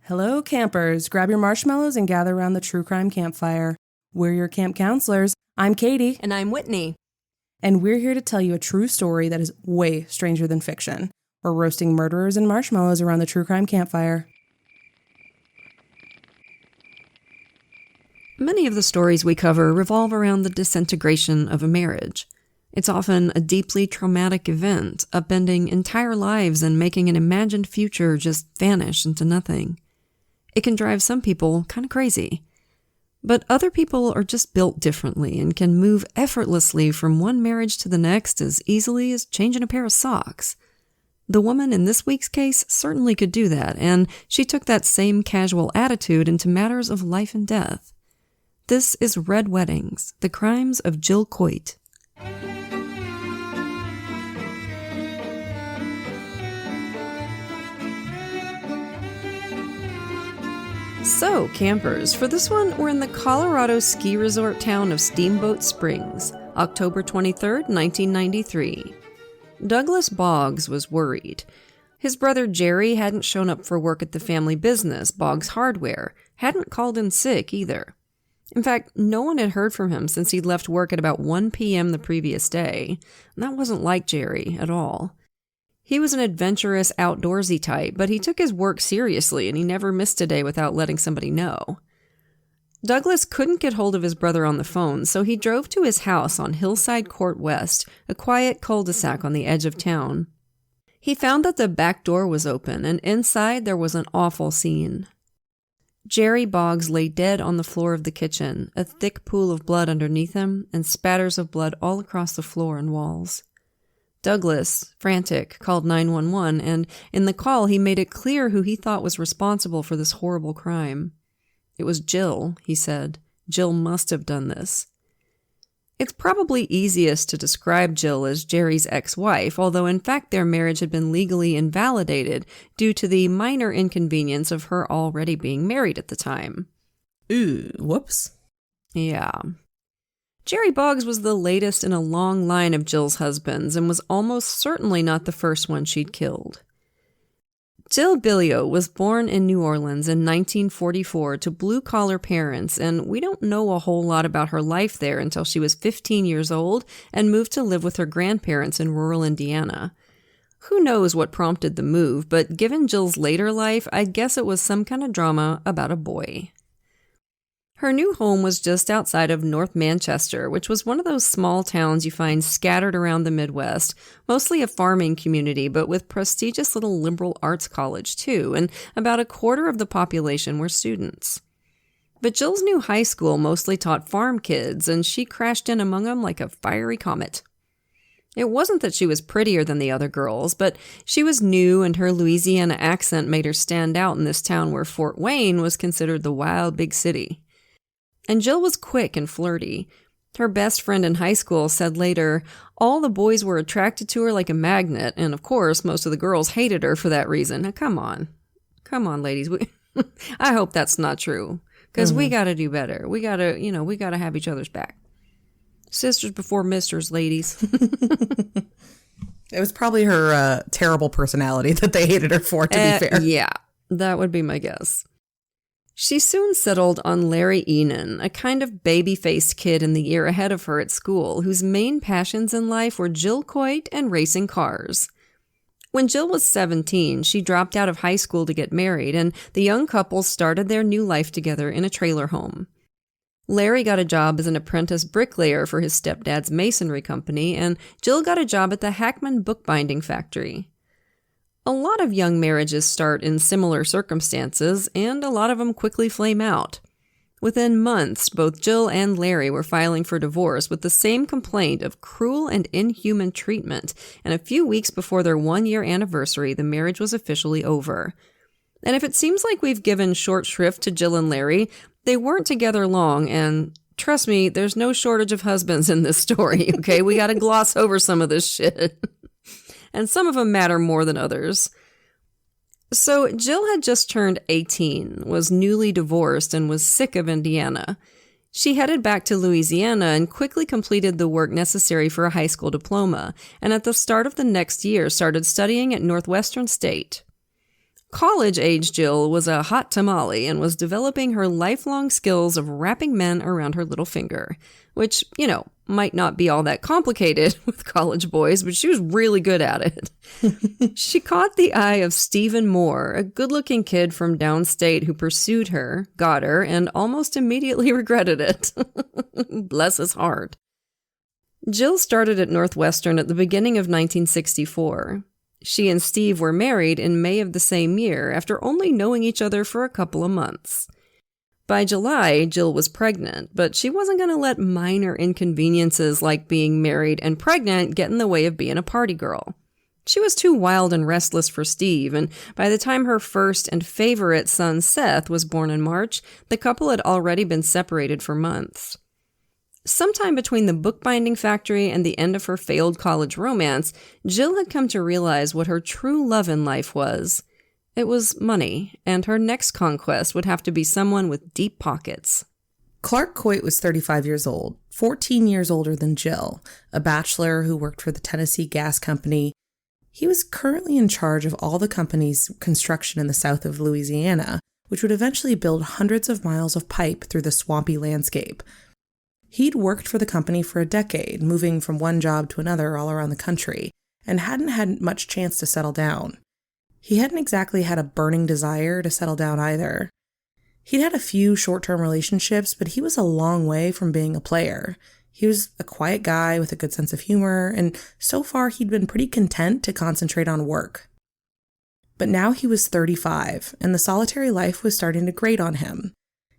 Hello, campers. Grab your marshmallows and gather around the true crime campfire. We're your camp counselors. I'm Katie. And I'm Whitney. And we're here to tell you a true story that is way stranger than fiction. We're roasting murderers and marshmallows around the true crime campfire. Many of the stories we cover revolve around the disintegration of a marriage. It's often a deeply traumatic event, upending entire lives and making an imagined future just vanish into nothing. It can drive some people kind of crazy. But other people are just built differently and can move effortlessly from one marriage to the next as easily as changing a pair of socks. The woman in this week's case certainly could do that, and she took that same casual attitude into matters of life and death. This is Red Weddings, the crimes of Jill Coit. So, campers, for this one, we're in the Colorado ski resort town of Steamboat Springs, October 23rd, 1993. Douglas Boggs was worried. His brother Jerry hadn't shown up for work at the family business, Boggs Hardware, hadn't called in sick either. In fact, no one had heard from him since he'd left work at about 1 p.m. the previous day, and that wasn't like Jerry at all. He was an adventurous, outdoorsy type, but he took his work seriously and he never missed a day without letting somebody know. Douglas couldn't get hold of his brother on the phone, so he drove to his house on Hillside Court West, a quiet cul-de-sac on the edge of town. He found that the back door was open, and inside there was an awful scene. Jerry Boggs lay dead on the floor of the kitchen, a thick pool of blood underneath him, and spatters of blood all across the floor and walls. Douglas, frantic, called 911, and in the call he made it clear who he thought was responsible for this horrible crime. It was Jill, he said. Jill must have done this. It's probably easiest to describe Jill as Jerry's ex-wife, although in fact their marriage had been legally invalidated due to the minor inconvenience of her already being married at the time. Ooh, whoops. Yeah. Jerry Boggs was the latest in a long line of Jill's husbands and was almost certainly not the first one she'd killed. Jill Billio was born in New Orleans in 1944 to blue-collar parents, and we don't know a whole lot about her life there until she was 15 years old and moved to live with her grandparents in rural Indiana. Who knows what prompted the move, but given Jill's later life, I guess it was some kind of drama about a boy. Her new home was just outside of North Manchester, which was one of those small towns you find scattered around the Midwest, mostly a farming community, but with prestigious little liberal arts college too, and about a quarter of the population were students. But Jill's new high school mostly taught farm kids, and she crashed in among them like a fiery comet. It wasn't that she was prettier than the other girls, but she was new and her Louisiana accent made her stand out in this town where Fort Wayne was considered the wild big city. And Jill was quick and flirty. Her best friend in high school said later, all the boys were attracted to her like a magnet, and of course, most of the girls hated her for that reason. Now, come on, ladies. I hope that's not true, because we got to do better. We got to have each other's back. Sisters before misters, ladies. It was probably her terrible personality that they hated her for, to be fair. Yeah, that would be my guess. She soon settled on Larry Enan, a kind of baby-faced kid in the year ahead of her at school, whose main passions in life were Jill Coit and racing cars. When Jill was 17, she dropped out of high school to get married, and the young couple started their new life together in a trailer home. Larry got a job as an apprentice bricklayer for his stepdad's masonry company, and Jill got a job at the Hackman bookbinding factory. A lot of young marriages start in similar circumstances, and a lot of them quickly flame out. Within months, both Jill and Larry were filing for divorce with the same complaint of cruel and inhuman treatment, and a few weeks before their 1-year anniversary, the marriage was officially over. And if it seems like we've given short shrift to Jill and Larry, they weren't together long, and trust me, there's no shortage of husbands in this story, okay? We gotta gloss over some of this shit. And some of them matter more than others. So Jill had just turned 18, was newly divorced, and was sick of Indiana. She headed back to Louisiana and quickly completed the work necessary for a high school diploma, and at the start of the next year started studying at Northwestern State. College-age Jill was a hot tamale and was developing her lifelong skills of wrapping men around her little finger, which, might not be all that complicated with college boys, but she was really good at it. She caught the eye of Stephen Moore, a good-looking kid from downstate who pursued her, got her, and almost immediately regretted it. Bless his heart. Jill started at Northwestern at the beginning of 1964. She and Steve were married in May of the same year after only knowing each other for a couple of months. By July, Jill was pregnant, but she wasn't going to let minor inconveniences like being married and pregnant get in the way of being a party girl. She was too wild and restless for Steve, and by the time her first and favorite son, Seth, was born in March, the couple had already been separated for months. Sometime between the bookbinding factory and the end of her failed college romance, Jill had come to realize what her true love in life was. It was money, and her next conquest would have to be someone with deep pockets. Clark Coit was 35 years old, 14 years older than Jill, a bachelor who worked for the Tennessee Gas Company. He was currently in charge of all the company's construction in the south of Louisiana, which would eventually build hundreds of miles of pipe through the swampy landscape. He'd worked for the company for a decade, moving from one job to another all around the country, and hadn't had much chance to settle down. He hadn't exactly had a burning desire to settle down either. He'd had a few short-term relationships, but he was a long way from being a player. He was a quiet guy with a good sense of humor, and so far he'd been pretty content to concentrate on work. But now he was 35, and the solitary life was starting to grate on him.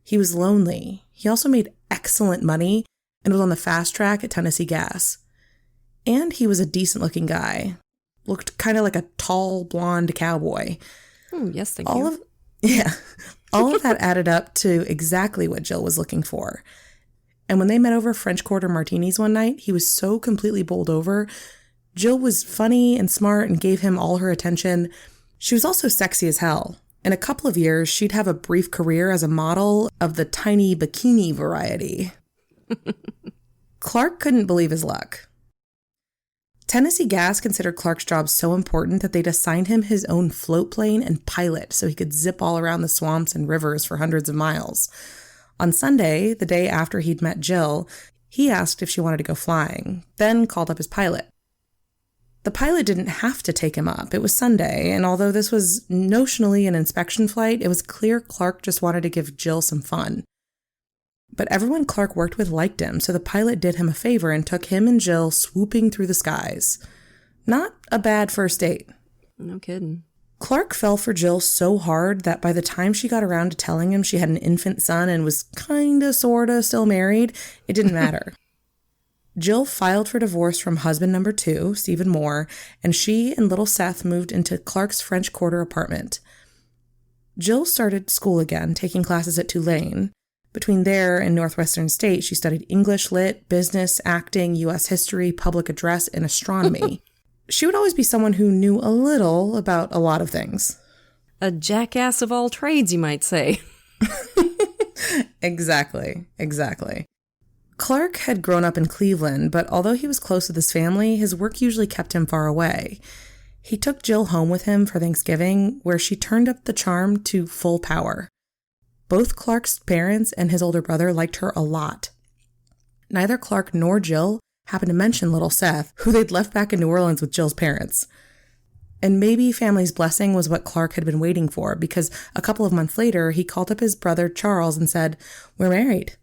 He was lonely. He also made excellent money and was on the fast track at Tennessee Gas. And he was a decent-looking guy. Looked kind of like a tall, blonde cowboy. Yes, thank you. All of that added up to exactly what Jill was looking for. And when they met over French Quarter martinis one night, he was so completely bowled over. Jill was funny and smart and gave him all her attention. She was also sexy as hell. In a couple of years, she'd have a brief career as a model of the tiny bikini variety. Clark couldn't believe his luck. Tennessee Gas considered Clark's job so important that they'd assigned him his own float plane and pilot so he could zip all around the swamps and rivers for hundreds of miles. On Sunday, the day after he'd met Jill, he asked if she wanted to go flying, then called up his pilot. The pilot didn't have to take him up. It was Sunday, and although this was notionally an inspection flight, it was clear Clark just wanted to give Jill some fun. But everyone Clark worked with liked him, so the pilot did him a favor and took him and Jill swooping through the skies. Not a bad first date. No kidding. Clark fell for Jill so hard that by the time she got around to telling him she had an infant son and was kinda, sorta still married, it didn't matter. Jill filed for divorce from husband number 2, Stephen Moore, and she and little Seth moved into Clark's French Quarter apartment. Jill started school again, taking classes at Tulane. Between there and Northwestern State, she studied English Lit, business, acting, U.S. history, public address, and astronomy. She would always be someone who knew a little about a lot of things. A jackass of all trades, you might say. Exactly. Clark had grown up in Cleveland, but although he was close with his family, his work usually kept him far away. He took Jill home with him for Thanksgiving, where she turned up the charm to full power. Both Clark's parents and his older brother liked her a lot. Neither Clark nor Jill happened to mention little Seth, who they'd left back in New Orleans with Jill's parents. And maybe family's blessing was what Clark had been waiting for, because a couple of months later, he called up his brother Charles and said, "We're married."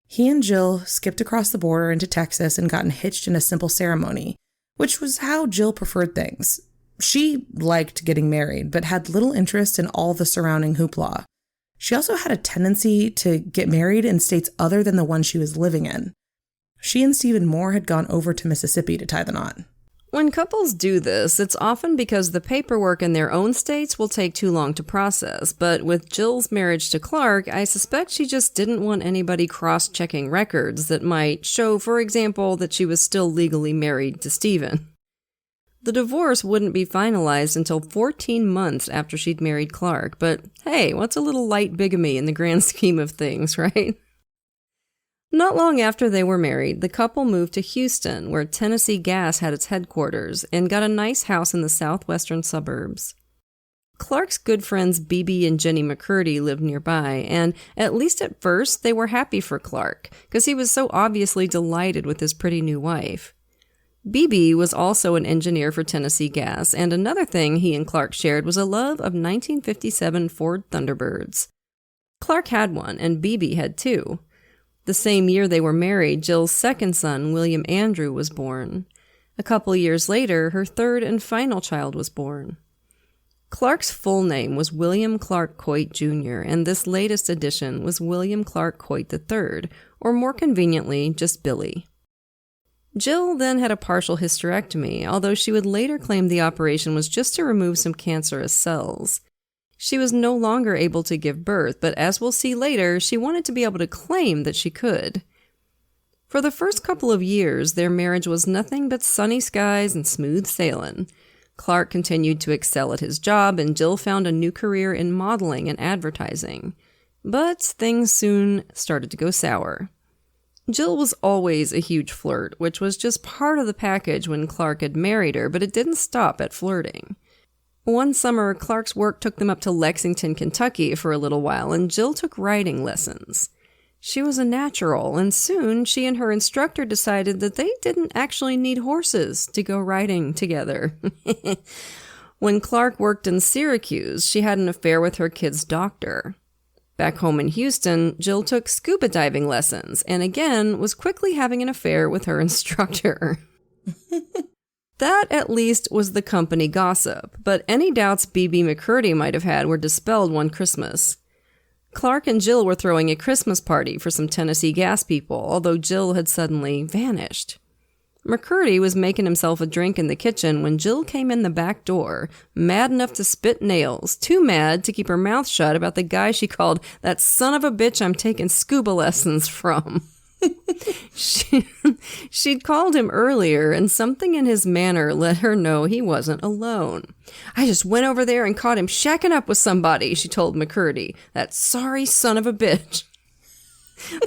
He and Jill skipped across the border into Texas and gotten hitched in a simple ceremony, which was how Jill preferred things. She liked getting married, but had little interest in all the surrounding hoopla. She also had a tendency to get married in states other than the one she was living in. She and Stephen Moore had gone over to Mississippi to tie the knot. When couples do this, it's often because the paperwork in their own states will take too long to process. But with Jill's marriage to Clark, I suspect she just didn't want anybody cross-checking records that might show, for example, that she was still legally married to Stephen. The divorce wouldn't be finalized until 14 months after she'd married Clark, but hey, what's a little light bigamy in the grand scheme of things, right? Not long after they were married, the couple moved to Houston, where Tennessee Gas had its headquarters, and got a nice house in the southwestern suburbs. Clark's good friends Bebe and Jenny McCurdy lived nearby, and at least at first they were happy for Clark, because he was so obviously delighted with his pretty new wife. Bebe was also an engineer for Tennessee Gas, and another thing he and Clark shared was a love of 1957 Ford Thunderbirds. Clark had one, and Bebe had two. The same year they were married, Jill's second son, William Andrew, was born. A couple years later, her third and final child was born. Clark's full name was William Clark Coit Jr., and this latest addition was William Clark Coit III, or more conveniently, just Billy. Jill then had a partial hysterectomy, although she would later claim the operation was just to remove some cancerous cells. She was no longer able to give birth, but as we'll see later, she wanted to be able to claim that she could. For the first couple of years, their marriage was nothing but sunny skies and smooth sailing. Clark continued to excel at his job, and Jill found a new career in modeling and advertising. But things soon started to go sour. Jill was always a huge flirt, which was just part of the package when Clark had married her, but it didn't stop at flirting. One summer, Clark's work took them up to Lexington, Kentucky for a little while, and Jill took riding lessons. She was a natural, and soon she and her instructor decided that they didn't actually need horses to go riding together. When Clark worked in Syracuse, she had an affair with her kid's doctor. Back home in Houston, Jill took scuba diving lessons, and again was quickly having an affair with her instructor. That, at least, was the company gossip, but any doubts Bebe McCurdy might have had were dispelled one Christmas. Clark and Jill were throwing a Christmas party for some Tennessee Gas people, although Jill had suddenly vanished. McCurdy was making himself a drink in the kitchen when Jill came in the back door, mad enough to spit nails, too mad to keep her mouth shut about the guy she called that son of a bitch I'm taking scuba lessons from. She'd called him earlier, and something in his manner let her know he wasn't alone. I just went over there and caught him shacking up with somebody, she told McCurdy. That sorry son of a bitch.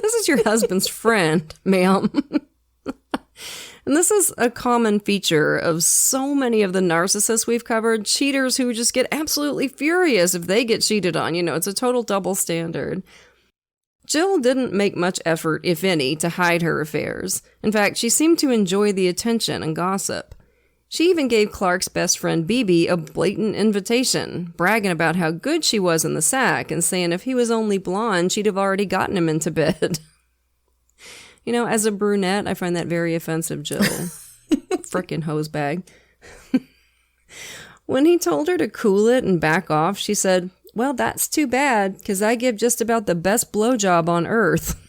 This is your husband's friend, ma'am. And this is a common feature of so many of the narcissists we've covered, cheaters who just get absolutely furious if they get cheated on. You know, it's a total double standard. Jill didn't make much effort, if any, to hide her affairs. In fact, she seemed to enjoy the attention and gossip. She even gave Clark's best friend Bebe a blatant invitation, bragging about how good she was in the sack and saying if he was only blonde, she'd have already gotten him into bed. You know, as a brunette, I find that very offensive, Jill. Frickin' hosebag. When he told her to cool it and back off, she said, well, that's too bad, because I give just about the best blowjob on earth.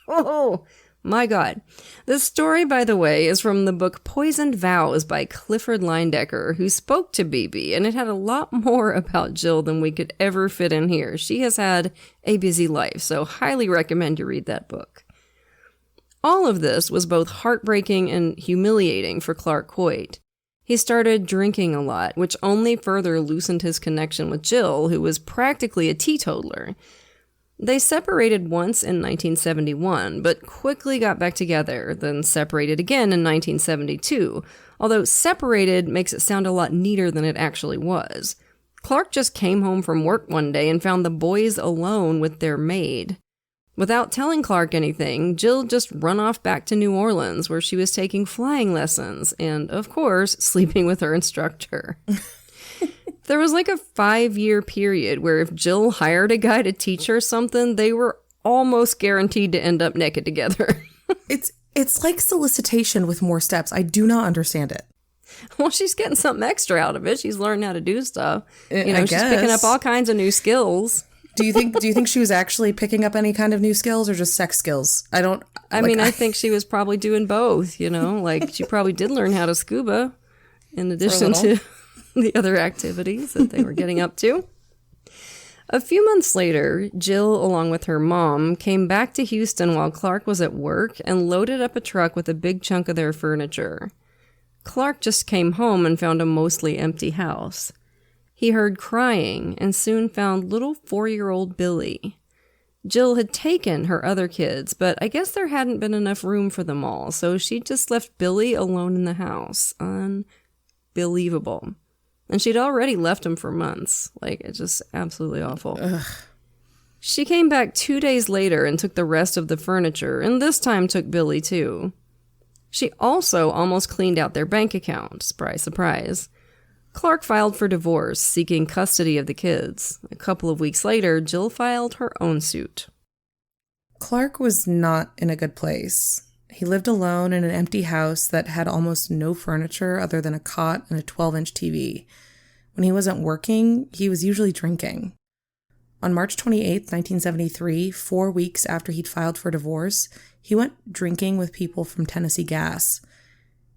Oh, my God. This story, by the way, is from the book Poisoned Vows by Clifford Linedecker, who spoke to Bebe, and it had a lot more about Jill than we could ever fit in here. She has had a busy life, so highly recommend you read that book. All of this was both heartbreaking and humiliating for Clark Coit. He started drinking a lot, which only further loosened his connection with Jill, who was practically a teetotaler. They separated once in 1971, but quickly got back together, then separated again in 1972, although separated makes it sound a lot neater than it actually was. Clark just came home from work one day and found the boys alone with their maid. Without telling Clark anything, Jill just run off back to New Orleans, where she was taking flying lessons and, of course, sleeping with her instructor. There was like a 5-year period where if Jill hired a guy to teach her something, they were almost guaranteed to end up naked together. It's like solicitation with more steps. I do not understand it. Well, she's getting something extra out of it. She's learning how to do stuff. She's picking up all kinds of new skills. Do you think she was actually picking up any kind of new skills or just sex skills? I think she was probably doing both, like she probably did learn how to scuba in addition to the other activities that they were getting up to. A few months later, Jill, along with her mom, came back to Houston while Clark was at work and loaded up a truck with a big chunk of their furniture. Clark just came home and found a mostly empty house. He heard crying and soon found little 4-year-old Billy. Jill had taken her other kids, but I guess there hadn't been enough room for them all, so she just left Billy alone in the house. Unbelievable. And she'd already left him for months. Like, it's just absolutely awful. Ugh. She came back 2 days later and took the rest of the furniture, and this time took Billy too. She also almost cleaned out their bank account. Surprise, surprise. Clark filed for divorce, seeking custody of the kids. A couple of weeks later, Jill filed her own suit. Clark was not in a good place. He lived alone in an empty house that had almost no furniture other than a cot and a 12-inch TV. When he wasn't working, he was usually drinking. On March 28, 1973, 4 weeks after he'd filed for divorce, he went drinking with people from Tennessee Gas.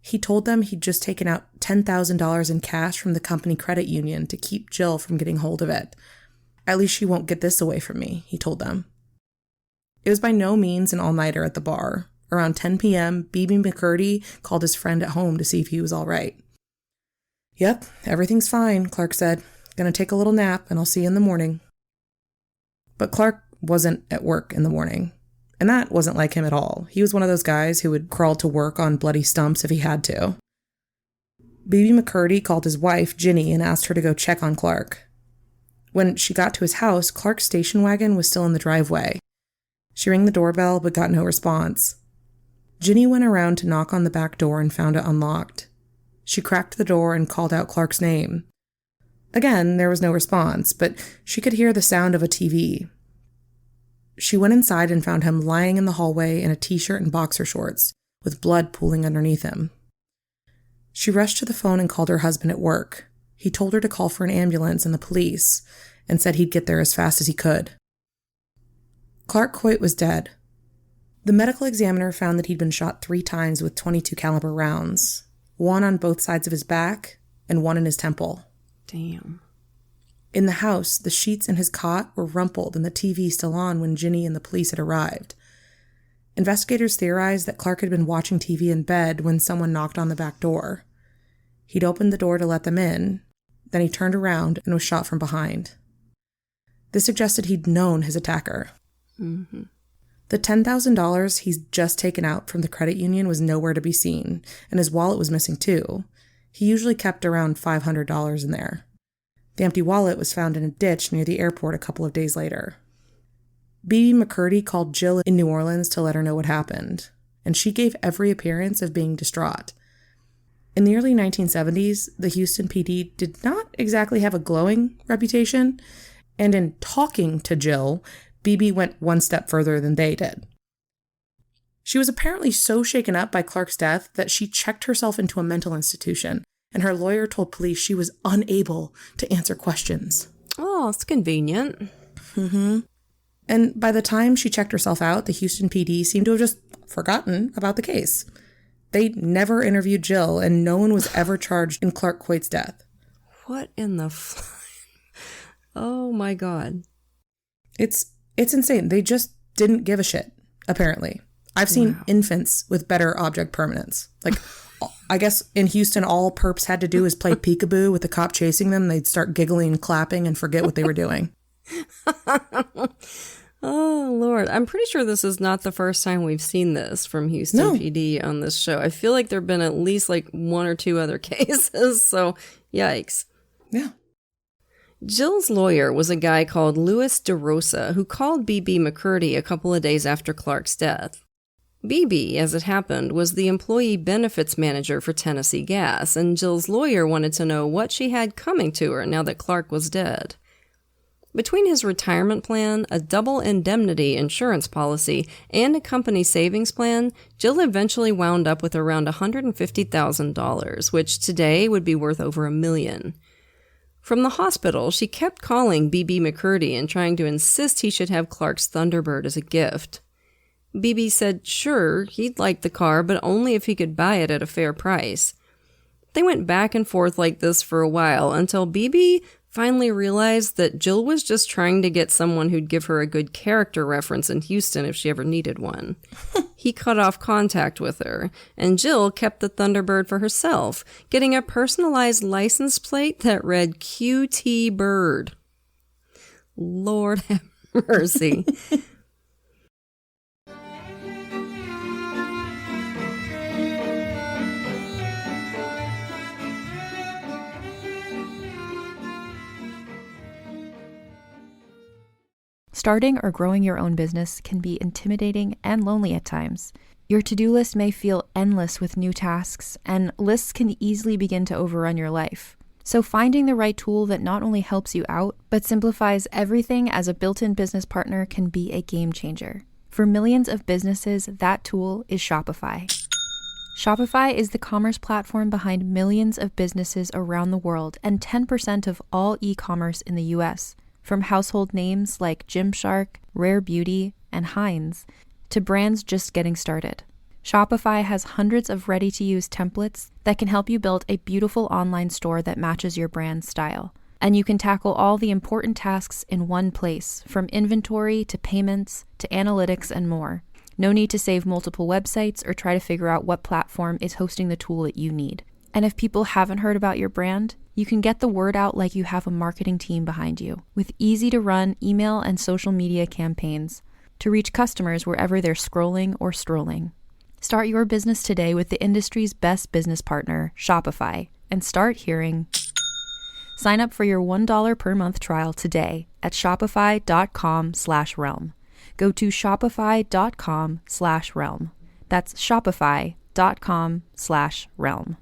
He told them he'd just taken out $10,000 in cash from the company credit union to keep Jill from getting hold of it. "At least she won't get this away from me," he told them. It was by no means an all-nighter at the bar. Around 10 p.m., B.B. McCurdy called his friend at home to see if he was all right. "Yep, everything's fine," Clark said. "Gonna take a little nap, and I'll see you in the morning." But Clark wasn't at work in the morning. And that wasn't like him at all. He was one of those guys who would crawl to work on bloody stumps if he had to. B.B. McCurdy called his wife, Ginny, and asked her to go check on Clark. When she got to his house, Clark's station wagon was still in the driveway. She rang the doorbell but got no response. Ginny went around to knock on the back door and found it unlocked. She cracked the door and called out Clark's name. Again, there was no response, but she could hear the sound of a TV. She went inside and found him lying in the hallway in a t-shirt and boxer shorts, with blood pooling underneath him. She rushed to the phone and called her husband at work. He told her to call for an ambulance and the police, and said he'd get there as fast as he could. Clark Coit was dead. The medical examiner found that he'd been shot 3 times with .22 caliber rounds, one on both sides of his back and one in his temple. Damn. In the house, the sheets in his cot were rumpled and the TV still on when Ginny and the police had arrived. Investigators theorized that Clark had been watching TV in bed when someone knocked on the back door. He'd opened the door to let them in, then he turned around and was shot from behind. This suggested he'd known his attacker. Mm-hmm. The $10,000 he'd just taken out from the credit union was nowhere to be seen, and his wallet was missing too. He usually kept around $500 in there. The empty wallet was found in a ditch near the airport a couple of days later. B.B. McCurdy called Jill in New Orleans to let her know what happened, and she gave every appearance of being distraught. In the early 1970s, the Houston PD did not exactly have a glowing reputation, and in talking to Jill, B.B. went one step further than they did. She was apparently so shaken up by Clark's death that she checked herself into a mental institution, and her lawyer told police she was unable to answer questions. Oh, it's convenient. Mm-hmm. And by the time she checked herself out, the Houston PD seemed to have just forgotten about the case. They never interviewed Jill, and no one was ever charged in Clark Coit's death. What in the Oh my God. It's insane. They just didn't give a shit, apparently. I've seen infants with better object permanence. Like, I guess in Houston, all perps had to do is play peekaboo with the cop chasing them. They'd start giggling and clapping and forget what they were doing. Oh, Lord. I'm pretty sure this is not the first time we've seen this from Houston PD on this show. I feel like there have been at least like 1 or 2 other cases. So, yikes. Yeah. Jill's lawyer was a guy called Louis DeRosa who called B.B. McCurdy a couple of days after Clark's death. B.B., as it happened, was the employee benefits manager for Tennessee Gas, and Jill's lawyer wanted to know what she had coming to her now that Clark was dead. Between his retirement plan, a double indemnity insurance policy, and a company savings plan, Jill eventually wound up with around $150,000, which today would be worth over $1 million. From the hospital, she kept calling B.B. McCurdy and trying to insist he should have Clark's Thunderbird as a gift. B.B. said sure, he'd like the car, but only if he could buy it at a fair price. They went back and forth like this for a while until B.B. finally realized that Jill was just trying to get someone who'd give her a good character reference in Houston if she ever needed one. He cut off contact with her, and Jill kept the Thunderbird for herself, getting a personalized license plate that read QT Bird. Lord have mercy. Starting or growing your own business can be intimidating and lonely at times. Your to-do list may feel endless with new tasks, and lists can easily begin to overrun your life. So finding the right tool that not only helps you out, but simplifies everything as a built-in business partner can be a game changer. For millions of businesses, that tool is Shopify. Shopify is the commerce platform behind millions of businesses around the world and 10% of all e-commerce in the US. From household names like Gymshark, Rare Beauty, and Heinz, to brands just getting started. Shopify has hundreds of ready-to-use templates that can help you build a beautiful online store that matches your brand's style. And you can tackle all the important tasks in one place, from inventory to payments to analytics and more. No need to save multiple websites or try to figure out what platform is hosting the tool that you need. And if people haven't heard about your brand, you can get the word out like you have a marketing team behind you, with easy-to-run email and social media campaigns to reach customers wherever they're scrolling or strolling. Start your business today with the industry's best business partner, Shopify, and start hearing. Sign up for your $1 per month trial today at shopify.com/realm. Go to shopify.com/realm. That's shopify.com/realm.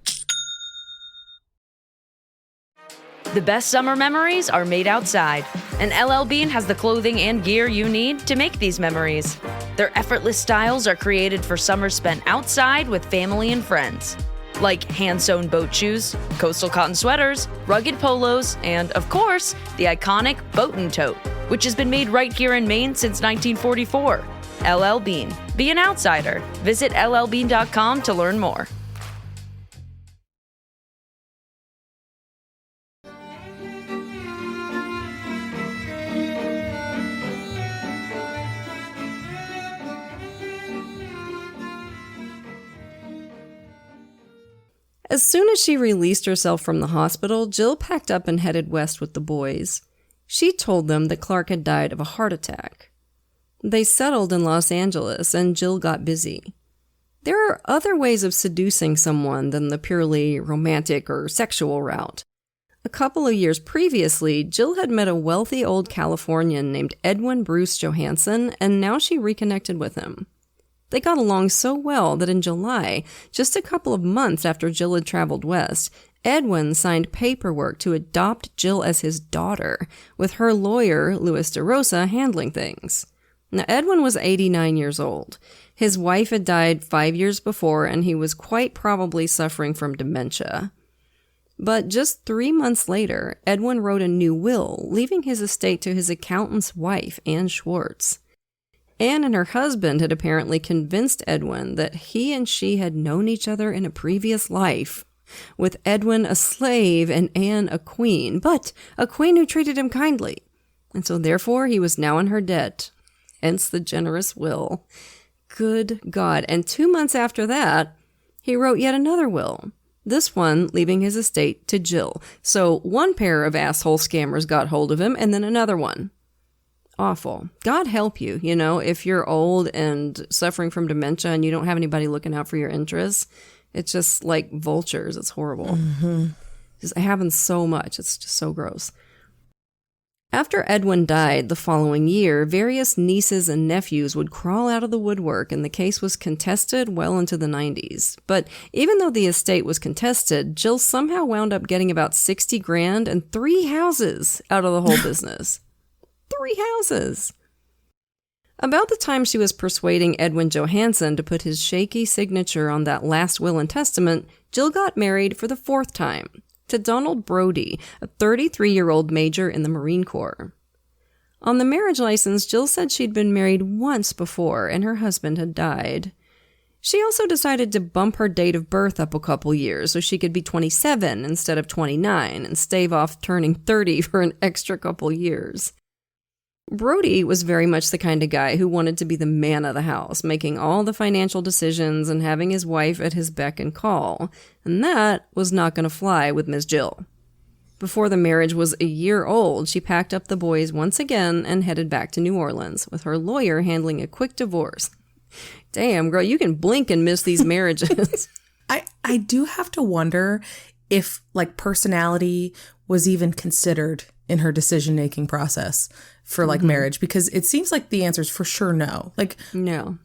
The best summer memories are made outside, and LL Bean has the clothing and gear you need to make these memories. Their effortless styles are created for summer spent outside with family and friends. Like hand-sewn boat shoes, coastal cotton sweaters, rugged polos, and, of course, the iconic Boatin' Tote, which has been made right here in Maine since 1944. LL Bean. Be an outsider. Visit llbean.com to learn more. As soon as she released herself from the hospital, Jill packed up and headed west with the boys. She told them that Clark had died of a heart attack. They settled in Los Angeles, and Jill got busy. There are other ways of seducing someone than the purely romantic or sexual route. A couple of years previously, Jill had met a wealthy old Californian named Edwin Bruce Johansson, and now she reconnected with him. They got along so well that in July, just a couple of months after Jill had traveled west, Edwin signed paperwork to adopt Jill as his daughter, with her lawyer, Louis DeRosa, handling things. Now, Edwin was 89 years old. His wife had died 5 years before, and he was quite probably suffering from dementia. But just 3 months later, Edwin wrote a new will, leaving his estate to his accountant's wife, Anne Schwartz. Anne and her husband had apparently convinced Edwin that he and she had known each other in a previous life, with Edwin a slave and Anne a queen, but a queen who treated him kindly. And so therefore he was now in her debt, hence the generous will. Good God. And 2 months after that, he wrote yet another will, this one leaving his estate to Jill. So one pair of asshole scammers got hold of him, and then another one. Awful. God help you, if you're old and suffering from dementia and you don't have anybody looking out for your interests. It's just like vultures. It's horrible. Mm-hmm. It happens so much. It's just so gross. After Edwin died the following year, various nieces and nephews would crawl out of the woodwork, and the case was contested well into the 90s. But even though the estate was contested, Jill somehow wound up getting about $60,000 and 3 houses out of the whole business. 3 houses. About the time she was persuading Edwin Johansson to put his shaky signature on that last will and testament, Jill got married for the 4th time to Donald Brody, a 33-year-old major in the Marine Corps. On the marriage license, Jill said she'd been married once before and her husband had died. She also decided to bump her date of birth up a couple years so she could be 27 instead of 29 and stave off turning 30 for an extra couple years. Brody was very much the kind of guy who wanted to be the man of the house, making all the financial decisions and having his wife at his beck and call, and that was not going to fly with Miss Jill. Before the marriage was a year old, she packed up the boys once again and headed back to New Orleans, with her lawyer handling a quick divorce. Damn, girl, you can blink and miss these marriages. I do have to wonder if, personality was even considered in her decision-making process for like marriage, because it seems like the answer is for sure no. Like No.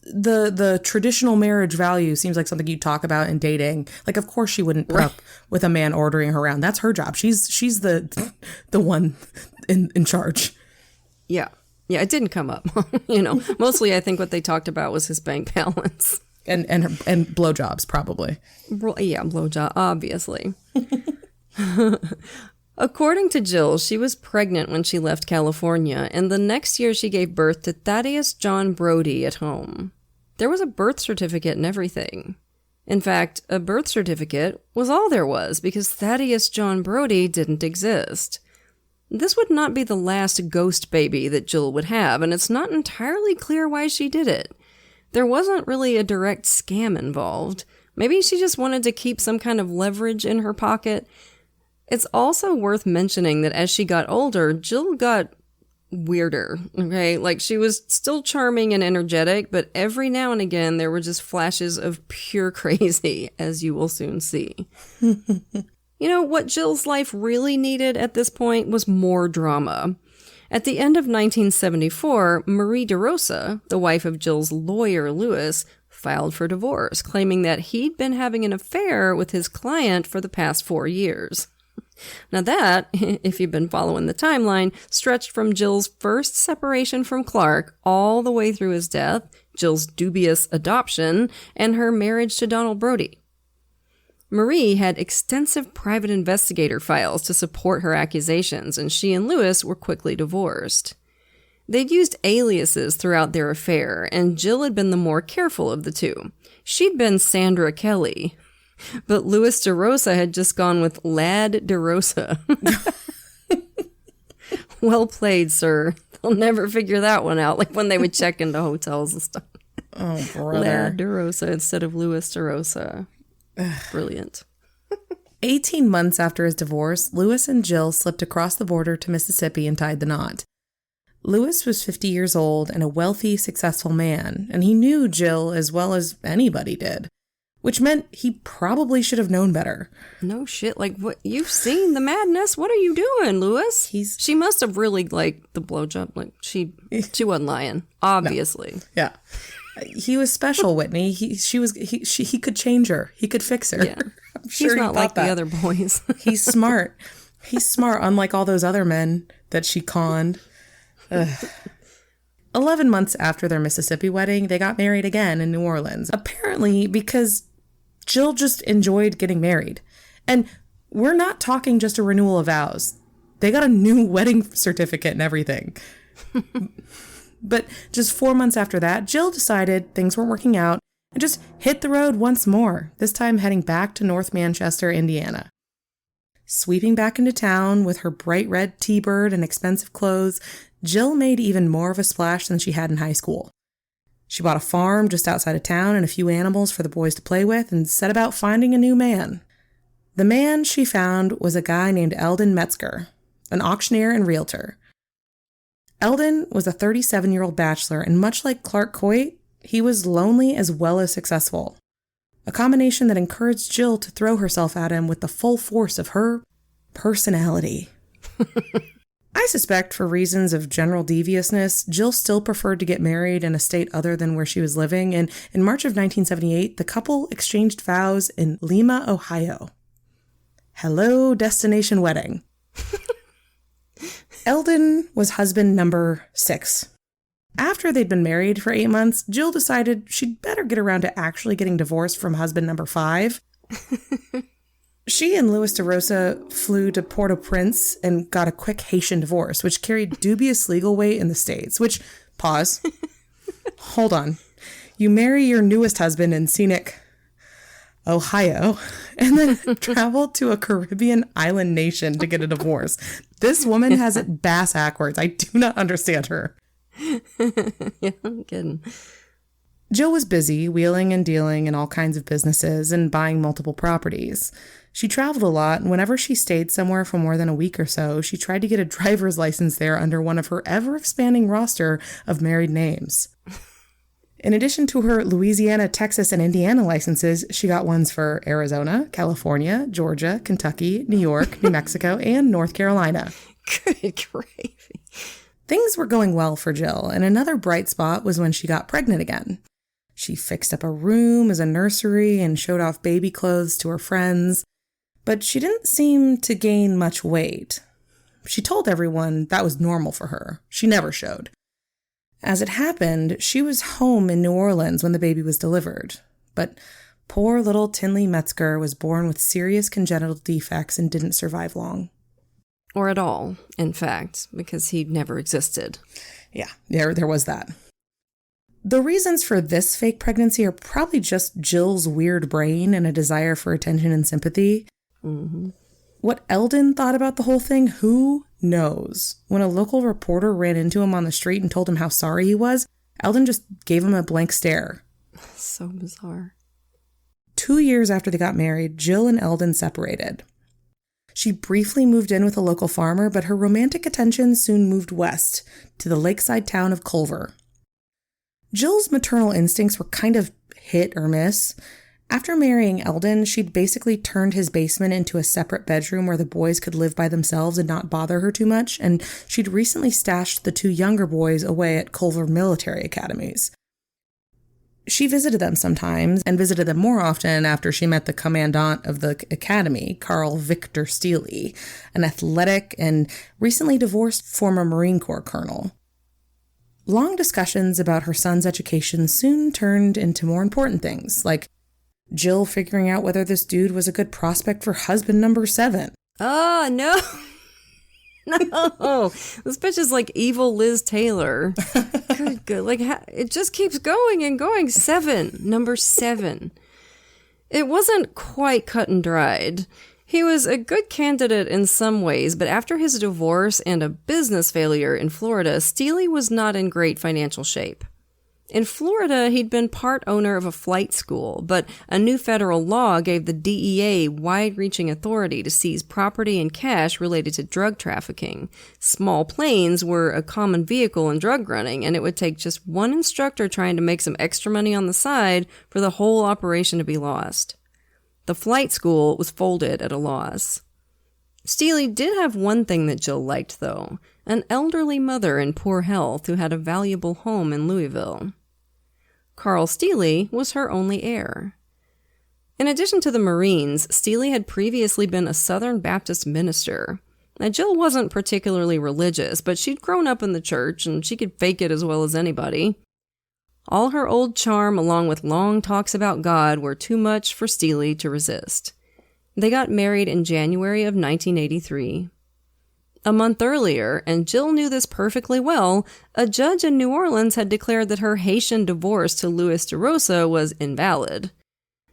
The traditional marriage value seems like something you talk about in dating. Like, of course she wouldn't put up with a man ordering her around. That's her job. She's the one in charge. Yeah, it didn't come up. Mostly I think what they talked about was his bank balance. And blowjobs, probably. Yeah, blowjob, obviously. According to Jill, she was pregnant when she left California, and the next year she gave birth to Thaddeus John Brody at home. There was a birth certificate and everything. In fact, a birth certificate was all there was, because Thaddeus John Brody didn't exist. This would not be the last ghost baby that Jill would have, and it's not entirely clear why she did it. There wasn't really a direct scam involved. Maybe she just wanted to keep some kind of leverage in her pocket. It's also worth mentioning that as she got older, Jill got weirder, okay? Like, she was still charming and energetic, but every now and again there were just flashes of pure crazy, as you will soon see. What Jill's life really needed at this point was more drama. At the end of 1974, Marie DeRosa, the wife of Jill's lawyer, Louis, filed for divorce, claiming that he'd been having an affair with his client for the past 4 years. Now that, if you've been following the timeline, stretched from Jill's first separation from Clark all the way through his death, Jill's dubious adoption, and her marriage to Donald Brody. Marie had extensive private investigator files to support her accusations, and she and Louis were quickly divorced. They'd used aliases throughout their affair, and Jill had been the more careful of the two. She'd been Sandra Kelly, but Louis DeRosa had just gone with Lad DeRosa. Well played, sir. They'll never figure that one out, like when they would check into hotels and stuff. Oh, brother. Lad DeRosa instead of Louis DeRosa. Brilliant. 18 months after his divorce, Louis and Jill slipped across the border to Mississippi and tied the knot. Louis was 50 years old and a wealthy, successful man, and he knew Jill as well as anybody did, which meant he probably should have known better. No shit. Like, what? You've seen the madness? What are you doing, Louis? She must have really liked the blowjob. Like, she wasn't lying, obviously. No. Yeah. He was special, Whitney. He could change her. He could fix her. Yeah. I'm sure he's not like the other boys. He's smart. He's smart, unlike all those other men that she conned. 11 months after their Mississippi wedding, they got married again in New Orleans. Apparently because Jill just enjoyed getting married. And we're not talking just a renewal of vows. They got a new wedding certificate and everything. But just 4 months after that, Jill decided things weren't working out and just hit the road once more, this time heading back to North Manchester, Indiana. Sweeping back into town with her bright red T-Bird and expensive clothes, Jill made even more of a splash than she had in high school. She bought a farm just outside of town and a few animals for the boys to play with and set about finding a new man. The man she found was a guy named Eldon Metzger, an auctioneer and realtor. Eldon was a 37-year-old bachelor, and much like Clark Coit, he was lonely as well as successful. A combination that encouraged Jill to throw herself at him with the full force of her personality. I suspect for reasons of general deviousness, Jill still preferred to get married in a state other than where she was living, and in March of 1978, the couple exchanged vows in Lima, Ohio. Hello, destination wedding. Eldon was husband number 6. After they'd been married for 8 months, Jill decided she'd better get around to actually getting divorced from husband number 5. She and Louis DeRosa flew to Port-au-Prince and got a quick Haitian divorce, which carried dubious legal weight in the States, which, pause, hold on. You marry your newest husband in scenic Ohio, and then traveled to a Caribbean island nation to get a divorce. This woman has it bass backwards. I do not understand her. Yeah, I'm kidding. Jill was busy wheeling and dealing in all kinds of businesses and buying multiple properties. She traveled a lot, and whenever she stayed somewhere for more than a week or so, she tried to get a driver's license there under one of her ever-expanding roster of married names. In addition to her Louisiana, Texas, and Indiana licenses, she got ones for Arizona, California, Georgia, Kentucky, New York, New Mexico, and North Carolina. Good gravy. Things were going well for Jill, and another bright spot was when she got pregnant again. She fixed up a room as a nursery and showed off baby clothes to her friends, but she didn't seem to gain much weight. She told everyone that was normal for her. She never showed. As it happened, she was home in New Orleans when the baby was delivered, but poor little Tinley Metzger was born with serious congenital defects and didn't survive long. Or at all, in fact, because he never existed. Yeah, there was that. The reasons for this fake pregnancy are probably just Jill's weird brain and a desire for attention and sympathy. Mm-hmm. What Eldon thought about the whole thing, who knows? When a local reporter ran into him on the street and told him how sorry he was, Eldon just gave him a blank stare. So bizarre. 2 years after they got married, Jill and Eldon separated. She briefly moved in with a local farmer, but her romantic attention soon moved west to the lakeside town of Culver. Jill's maternal instincts were kind of hit or miss. After marrying Eldon, she'd basically turned his basement into a separate bedroom where the boys could live by themselves and not bother her too much, and she'd recently stashed the 2 younger boys away at Culver military academies. She visited them sometimes, and visited them more often after she met the commandant of the academy, Carl Victor Steele, an athletic and recently divorced former Marine Corps colonel. Long discussions about her son's education soon turned into more important things, like Jill figuring out whether this dude was a good prospect for husband number 7. Oh, no. No. This bitch is like evil Liz Taylor. Good. Like, it just keeps going and going. 7. Number 7. It wasn't quite cut and dried. He was a good candidate in some ways, but after his divorce and a business failure in Florida, Steele was not in great financial shape. In Florida, he'd been part owner of a flight school, but a new federal law gave the DEA wide-reaching authority to seize property and cash related to drug trafficking. Small planes were a common vehicle in drug running, and it would take just one instructor trying to make some extra money on the side for the whole operation to be lost. The flight school was folded at a loss. Steele did have one thing that Jill liked, though, an elderly mother in poor health who had a valuable home in Louisville. Carl Steele was her only heir. In addition to the Marines, Steele had previously been a Southern Baptist minister. Now, Jill wasn't particularly religious, but she'd grown up in the church and she could fake it as well as anybody. All her old charm, along with long talks about God, were too much for Steele to resist. They got married in January of 1983. A month earlier, and Jill knew this perfectly well, a judge in New Orleans had declared that her Haitian divorce to Louis DeRosa was invalid.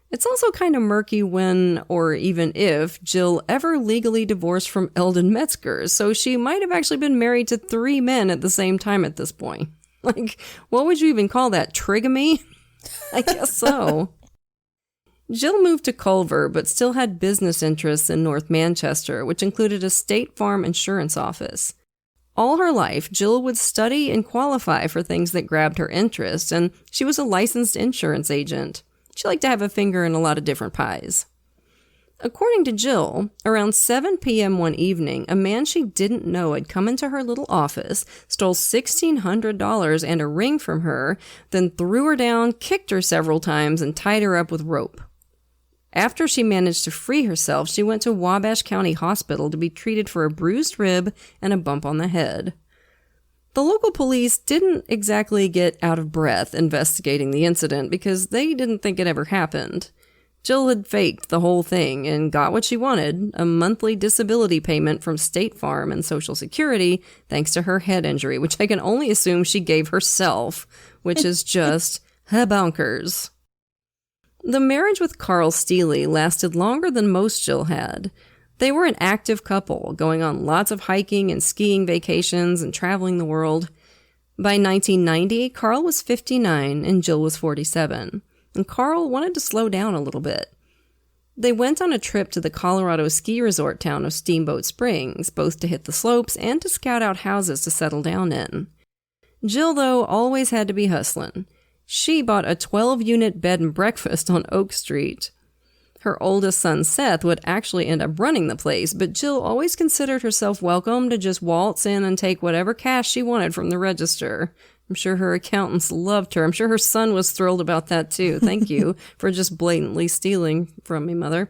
It's also kind of murky when, or even if, Jill ever legally divorced from Eldon Metzger, so she might have actually been married to 3 men at the same time at this point. Like, what would you even call that, trigamy? I guess so. Jill moved to Culver, but still had business interests in North Manchester, which included a State Farm insurance office. All her life, Jill would study and qualify for things that grabbed her interest, and she was a licensed insurance agent. She liked to have a finger in a lot of different pies. According to Jill, around 7 p.m. one evening, a man she didn't know had come into her little office, stole $1,600 and a ring from her, then threw her down, kicked her several times, and tied her up with rope. After she managed to free herself, she went to Wabash County Hospital to be treated for a bruised rib and a bump on the head. The local police didn't exactly get out of breath investigating the incident because they didn't think it ever happened. Jill had faked the whole thing and got what she wanted, a monthly disability payment from State Farm and Social Security thanks to her head injury, which I can only assume she gave herself, which is just bonkers. The marriage with Carl Steele lasted longer than most Jill had. They were an active couple, going on lots of hiking and skiing vacations and traveling the world. By 1990, Carl was 59 and Jill was 47. And Carl wanted to slow down a little bit. They went on a trip to the Colorado ski resort town of Steamboat Springs, both to hit the slopes and to scout out houses to settle down in. Jill, though, always had to be hustling. She bought a 12-unit bed and breakfast on Oak Street. Her oldest son, Seth, would actually end up running the place, but Jill always considered herself welcome to just waltz in and take whatever cash she wanted from the register. I'm sure her accountants loved her. I'm sure her son was thrilled about that too. Thank you for just blatantly stealing from me, Mother.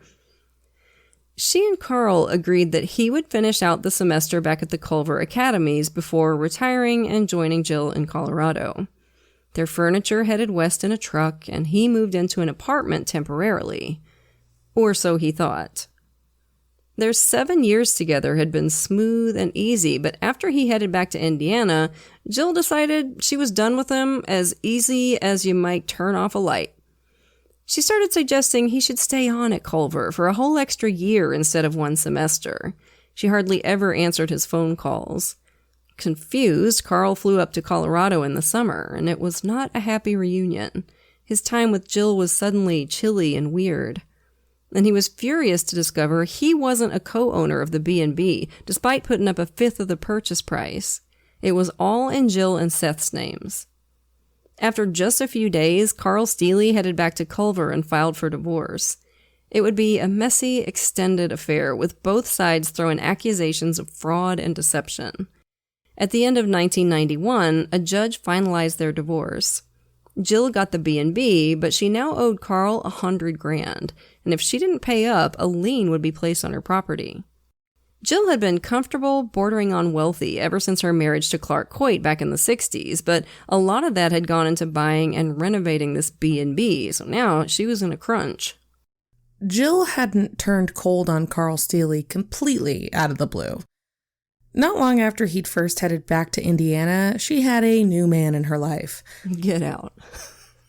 She and Carl agreed that he would finish out the semester back at the Culver Academies before retiring and joining Jill in Colorado. Their furniture headed west in a truck, and he moved into an apartment temporarily. Or so he thought. Their 7 years together had been smooth and easy, but after he headed back to Indiana, Jill decided she was done with him as easy as you might turn off a light. She started suggesting he should stay on at Culver for a whole extra year instead of 1 semester. She hardly ever answered his phone calls. Confused, Carl flew up to Colorado in the summer, and it was not a happy reunion. His time with Jill was suddenly chilly and weird. And he was furious to discover he wasn't a co-owner of the B&B, despite putting up a fifth of the purchase price. It was all in Jill and Seth's names. After just a few days, Carl Steele headed back to Culver and filed for divorce. It would be a messy, extended affair, with both sides throwing accusations of fraud and deception. At the end of 1991, a judge finalized their divorce. Jill got the B&B, but she now owed Carl $100,000, and if she didn't pay up, a lien would be placed on her property. Jill had been comfortable, bordering on wealthy ever since her marriage to Clark Coit back in the 60s, but a lot of that had gone into buying and renovating this B&B, so now she was in a crunch. Jill hadn't turned cold on Carl Steele completely out of the blue. Not long after he'd first headed back to Indiana, she had a new man in her life. Get out.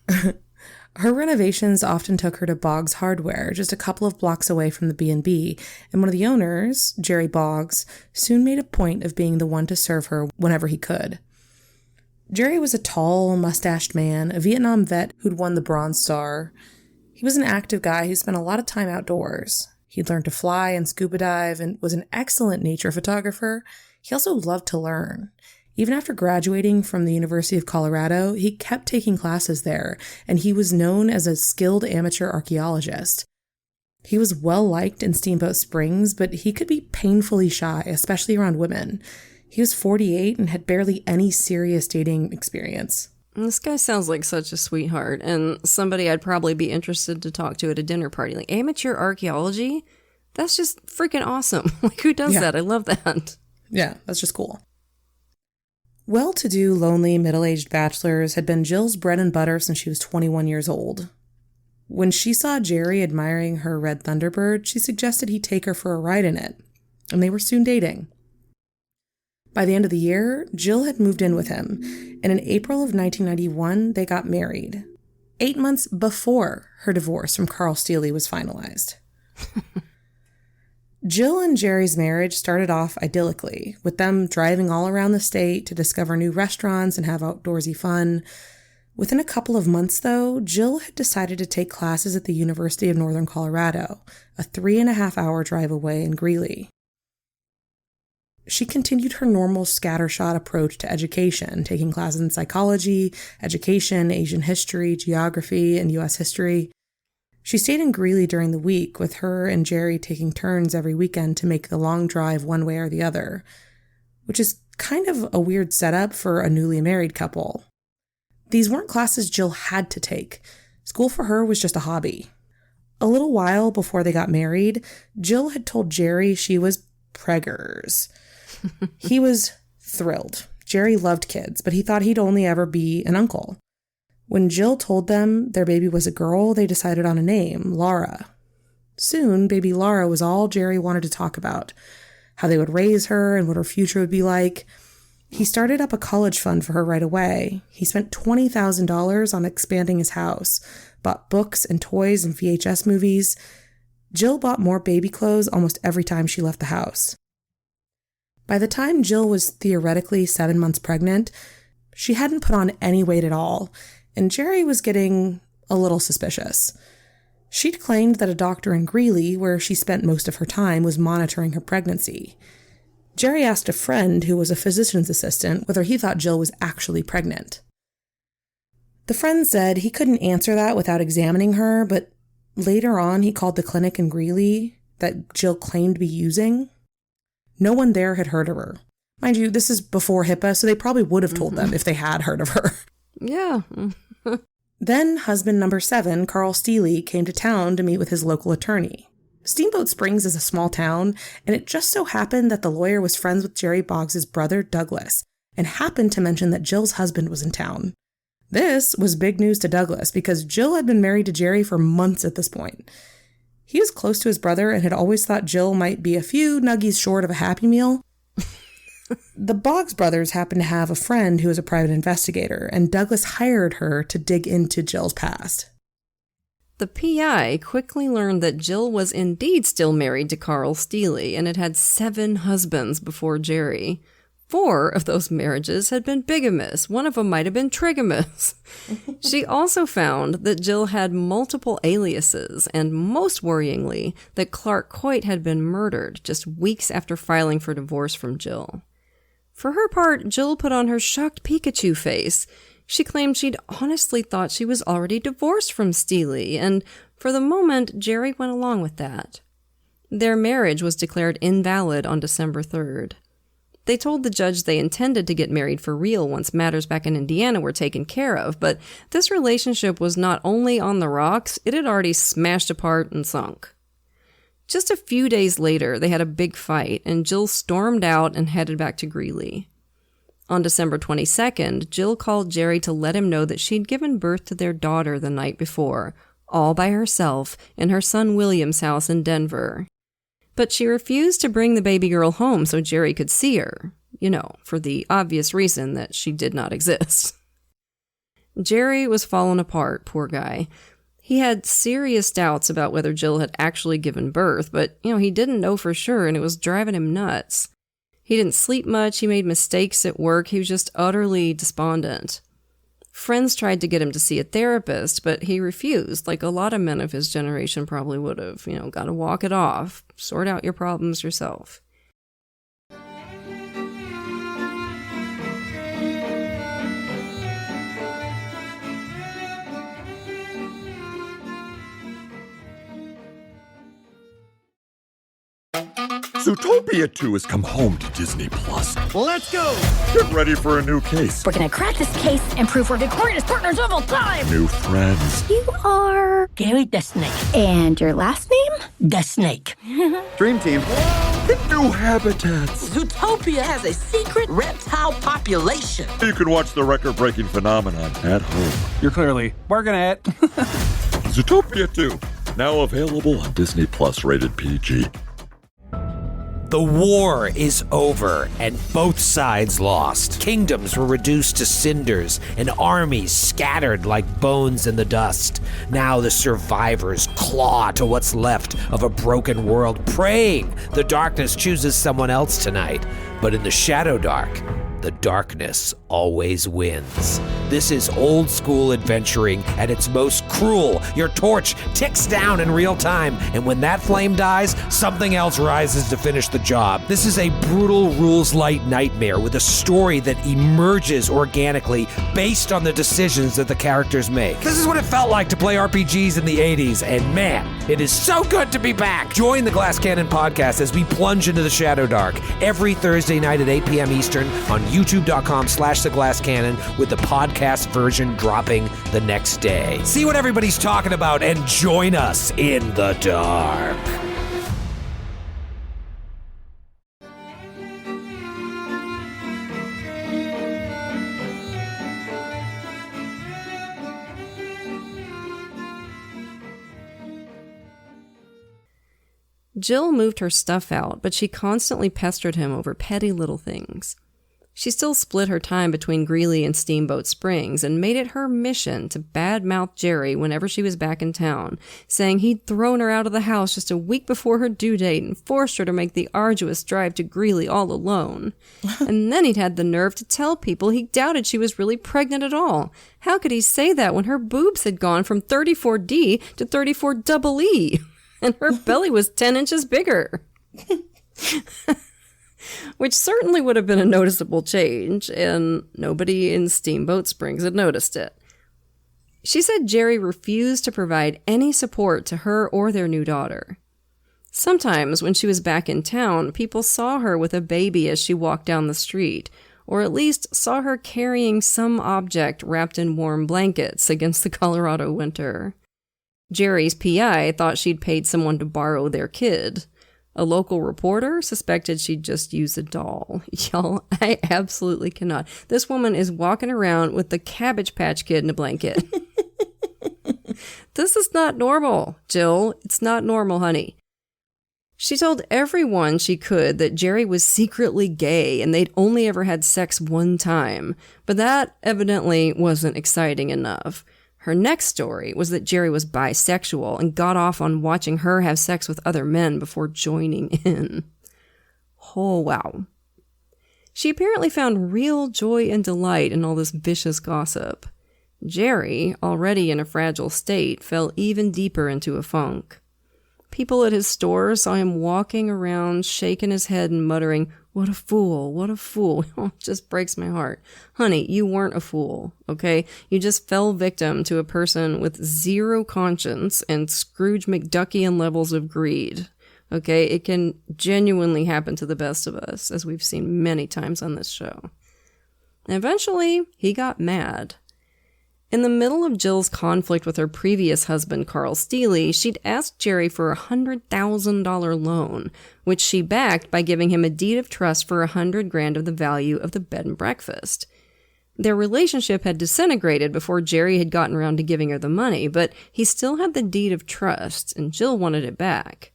Her renovations often took her to Boggs Hardware, just a couple of blocks away from the B&B, and one of the owners, Jerry Boggs, soon made a point of being the one to serve her whenever he could. Jerry was a tall, mustached man, a Vietnam vet who'd won the Bronze Star. He was an active guy who spent a lot of time outdoors. He'd learned to fly and scuba dive and was an excellent nature photographer. He also loved to learn. Even after graduating from the University of Colorado, he kept taking classes there, and he was known as a skilled amateur archaeologist. He was well-liked in Steamboat Springs, but he could be painfully shy, especially around women. He was 48 and had barely any serious dating experience. This guy sounds like such a sweetheart, and somebody I'd probably be interested to talk to at a dinner party. Like, amateur archaeology? That's just freaking awesome. Like, who does that? I love that. Yeah, that's just cool. Well-to-do, lonely, middle-aged bachelors had been Jill's bread and butter since she was 21 years old. When she saw Jerry admiring her red Thunderbird, she suggested he take her for a ride in it, and they were soon dating. By the end of the year, Jill had moved in with him, and in April of 1991, they got married, 8 months before her divorce from Carl Steele was finalized. Jill and Jerry's marriage started off idyllically, with them driving all around the state to discover new restaurants and have outdoorsy fun. Within a couple of months, though, Jill had decided to take classes at the University of Northern Colorado, a 3.5-hour drive away in Greeley. She continued her normal scattershot approach to education, taking classes in psychology, education, Asian history, geography, and U.S. history. She stayed in Greeley during the week, with her and Jerry taking turns every weekend to make the long drive one way or the other, which is kind of a weird setup for a newly married couple. These weren't classes Jill had to take. School for her was just a hobby. A little while before they got married, Jill had told Jerry she was preggers. He was thrilled. Jerry loved kids, but he thought he'd only ever be an uncle. When Jill told them their baby was a girl, they decided on a name, Laura. Soon, baby Laura was all Jerry wanted to talk about, how they would raise her and what her future would be like. He started up a college fund for her right away. He spent $20,000 on expanding his house, bought books and toys and VHS movies. Jill bought more baby clothes almost every time she left the house. By the time Jill was theoretically 7 months pregnant, she hadn't put on any weight at all, and Jerry was getting a little suspicious. She'd claimed that a doctor in Greeley, where she spent most of her time, was monitoring her pregnancy. Jerry asked a friend who was a physician's assistant whether he thought Jill was actually pregnant. The friend said he couldn't answer that without examining her, but later on he called the clinic in Greeley that Jill claimed to be using. No one there had heard of her. Mind you, this is before HIPAA, so they probably would have told them if they had heard of her. Yeah. Then husband number 7, Carl Steele, came to town to meet with his local attorney. Steamboat Springs is a small town, and it just so happened that the lawyer was friends with Jerry Boggs' brother, Douglas, and happened to mention that Jill's husband was in town. This was big news to Douglas because Jill had been married to Jerry for months at this point. He was close to his brother and had always thought Jill might be a few nuggies short of a Happy Meal. The Boggs brothers happened to have a friend who was a private investigator, and Douglas hired her to dig into Jill's past. The PI quickly learned that Jill was indeed still married to Carl Steele and had had 7 husbands before Jerry. 4 of those marriages had been bigamous. One of them might have been trigamous. She also found that Jill had multiple aliases, and most worryingly, that Clark Coit had been murdered just weeks after filing for divorce from Jill. For her part, Jill put on her shocked Pikachu face. She claimed she'd honestly thought she was already divorced from Steele, and for the moment, Jerry went along with that. Their marriage was declared invalid on December 3rd. They told the judge they intended to get married for real once matters back in Indiana were taken care of, but this relationship was not only on the rocks, it had already smashed apart and sunk. Just a few days later, they had a big fight, and Jill stormed out and headed back to Greeley. On December 22nd, Jill called Jerry to let him know that she'd given birth to their daughter the night before, all by herself, in her son William's house in Denver. But she refused to bring the baby girl home so Jerry could see her, for the obvious reason that she did not exist. Jerry was falling apart, poor guy. He had serious doubts about whether Jill had actually given birth, but, he didn't know for sure, and it was driving him nuts. He didn't sleep much, he made mistakes at work, he was just utterly despondent. Friends tried to get him to see a therapist, but he refused, like a lot of men of his generation probably would have. Gotta walk it off, sort out your problems yourself. Zootopia 2 has come home to Disney+. Let's go! Get ready for a new case. We're gonna crack this case and prove we're the greatest partners of all time! New friends. You are... Gary the Snake. And your last name? The Snake. Dream team. And new habitats. Zootopia has a secret reptile population. You can watch the record-breaking phenomenon at home. You're clearly working at Zootopia 2, now available on Disney+, rated PG. The war is over, and both sides lost. Kingdoms were reduced to cinders, and armies scattered like bones in the dust. Now the survivors claw to what's left of a broken world, praying the darkness chooses someone else tonight. But in the Shadow Dark, the darkness always wins. This is old school adventuring at its most cruel. Your torch ticks down in real time, and when that flame dies, something else rises to finish the job. This is a brutal rules-light nightmare with a story that emerges organically based on the decisions that the characters make. This is what it felt like to play RPGs in the 80s, and man, it is so good to be back. Join the Glass Cannon podcast as we plunge into the Shadow Dark every Thursday night at 8 p.m. Eastern on youtube.com/theglasscannon, with the podcast version dropping the next day. See what everybody's talking about and join us in the dark. Jill moved her stuff out, but she constantly pestered him over petty little things. She still split her time between Greeley and Steamboat Springs and made it her mission to badmouth Jerry whenever she was back in town, saying he'd thrown her out of the house just a week before her due date and forced her to make the arduous drive to Greeley all alone. And then he'd had the nerve to tell people he doubted she was really pregnant at all. How could he say that when her boobs had gone from 34D to 34EE? And her belly was 10 inches bigger. Which certainly would have been a noticeable change, and nobody in Steamboat Springs had noticed it. She said Jerry refused to provide any support to her or their new daughter. Sometimes, when she was back in town, people saw her with a baby as she walked down the street, or at least saw her carrying some object wrapped in warm blankets against the Colorado winter. Jerry's PI thought she'd paid someone to borrow their kid. A local reporter suspected she'd just used a doll. Y'all, I absolutely cannot. This woman is walking around with the Cabbage Patch Kid in a blanket. This is not normal, Jill. It's not normal, honey. She told everyone she could that Jerry was secretly gay and they'd only ever had sex one time, but that evidently wasn't exciting enough. Her next story was that Jerry was bisexual and got off on watching her have sex with other men before joining in. Oh, wow. She apparently found real joy and delight in all this vicious gossip. Jerry, already in a fragile state, fell even deeper into a funk. People at his store saw him walking around, shaking his head and muttering, "What a fool, what a fool." Oh, it just breaks my heart. Honey, you weren't a fool, okay? You just fell victim to a person with zero conscience and Scrooge McDuckian levels of greed, okay? It can genuinely happen to the best of us, as we've seen many times on this show. And eventually, he got mad. In the middle of Jill's conflict with her previous husband, Carl Steele, she'd asked Jerry for a $100,000 loan, which she backed by giving him a deed of trust for $100,000 of the value of the bed and breakfast. Their relationship had disintegrated before Jerry had gotten around to giving her the money, but he still had the deed of trust, and Jill wanted it back.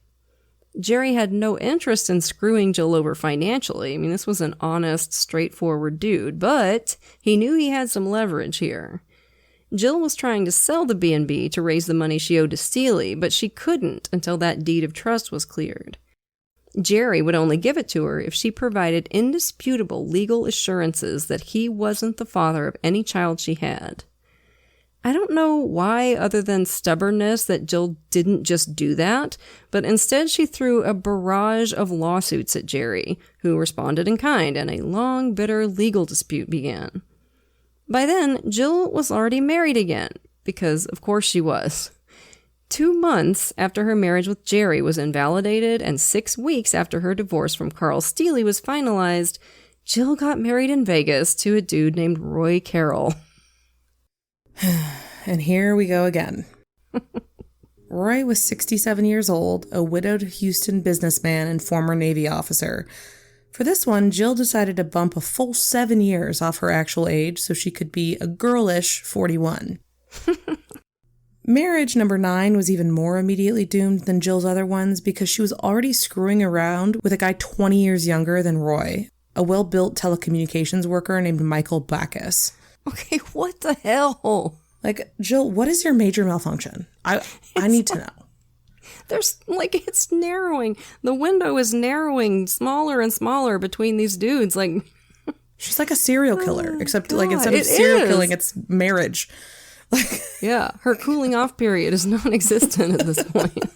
Jerry had no interest in screwing Jill over financially. I mean, this was an honest, straightforward dude, but he knew he had some leverage here. Jill was trying to sell the B&B to raise the money she owed to Steele, but she couldn't until that deed of trust was cleared. Jerry would only give it to her if she provided indisputable legal assurances that he wasn't the father of any child she had. I don't know why, other than stubbornness, that Jill didn't just do that, but instead she threw a barrage of lawsuits at Jerry, who responded in kind, and a long, bitter legal dispute began. By then, Jill was already married again, because of course she was. 2 months after her marriage with Jerry was invalidated and 6 weeks after her divorce from Carl Steele was finalized, Jill got married in Vegas to a dude named Roy Carroll. And here we go again. Roy was 67 years old, a widowed Houston businessman and former Navy officer. For this one, Jill decided to bump a full 7 years off her actual age so she could be a girlish 41. Marriage number 9 was even more immediately doomed than Jill's other ones because she was already screwing around with a guy 20 years younger than Roy, a well-built telecommunications worker named Michael Backus. Okay, what the hell? Like, Jill, what is your major malfunction? I need to know. There's, it's narrowing. The window is narrowing smaller and smaller between these dudes. She's like a serial killer, except, God, instead of serial killing, it's marriage. Yeah, her cooling off period is non-existent at this point.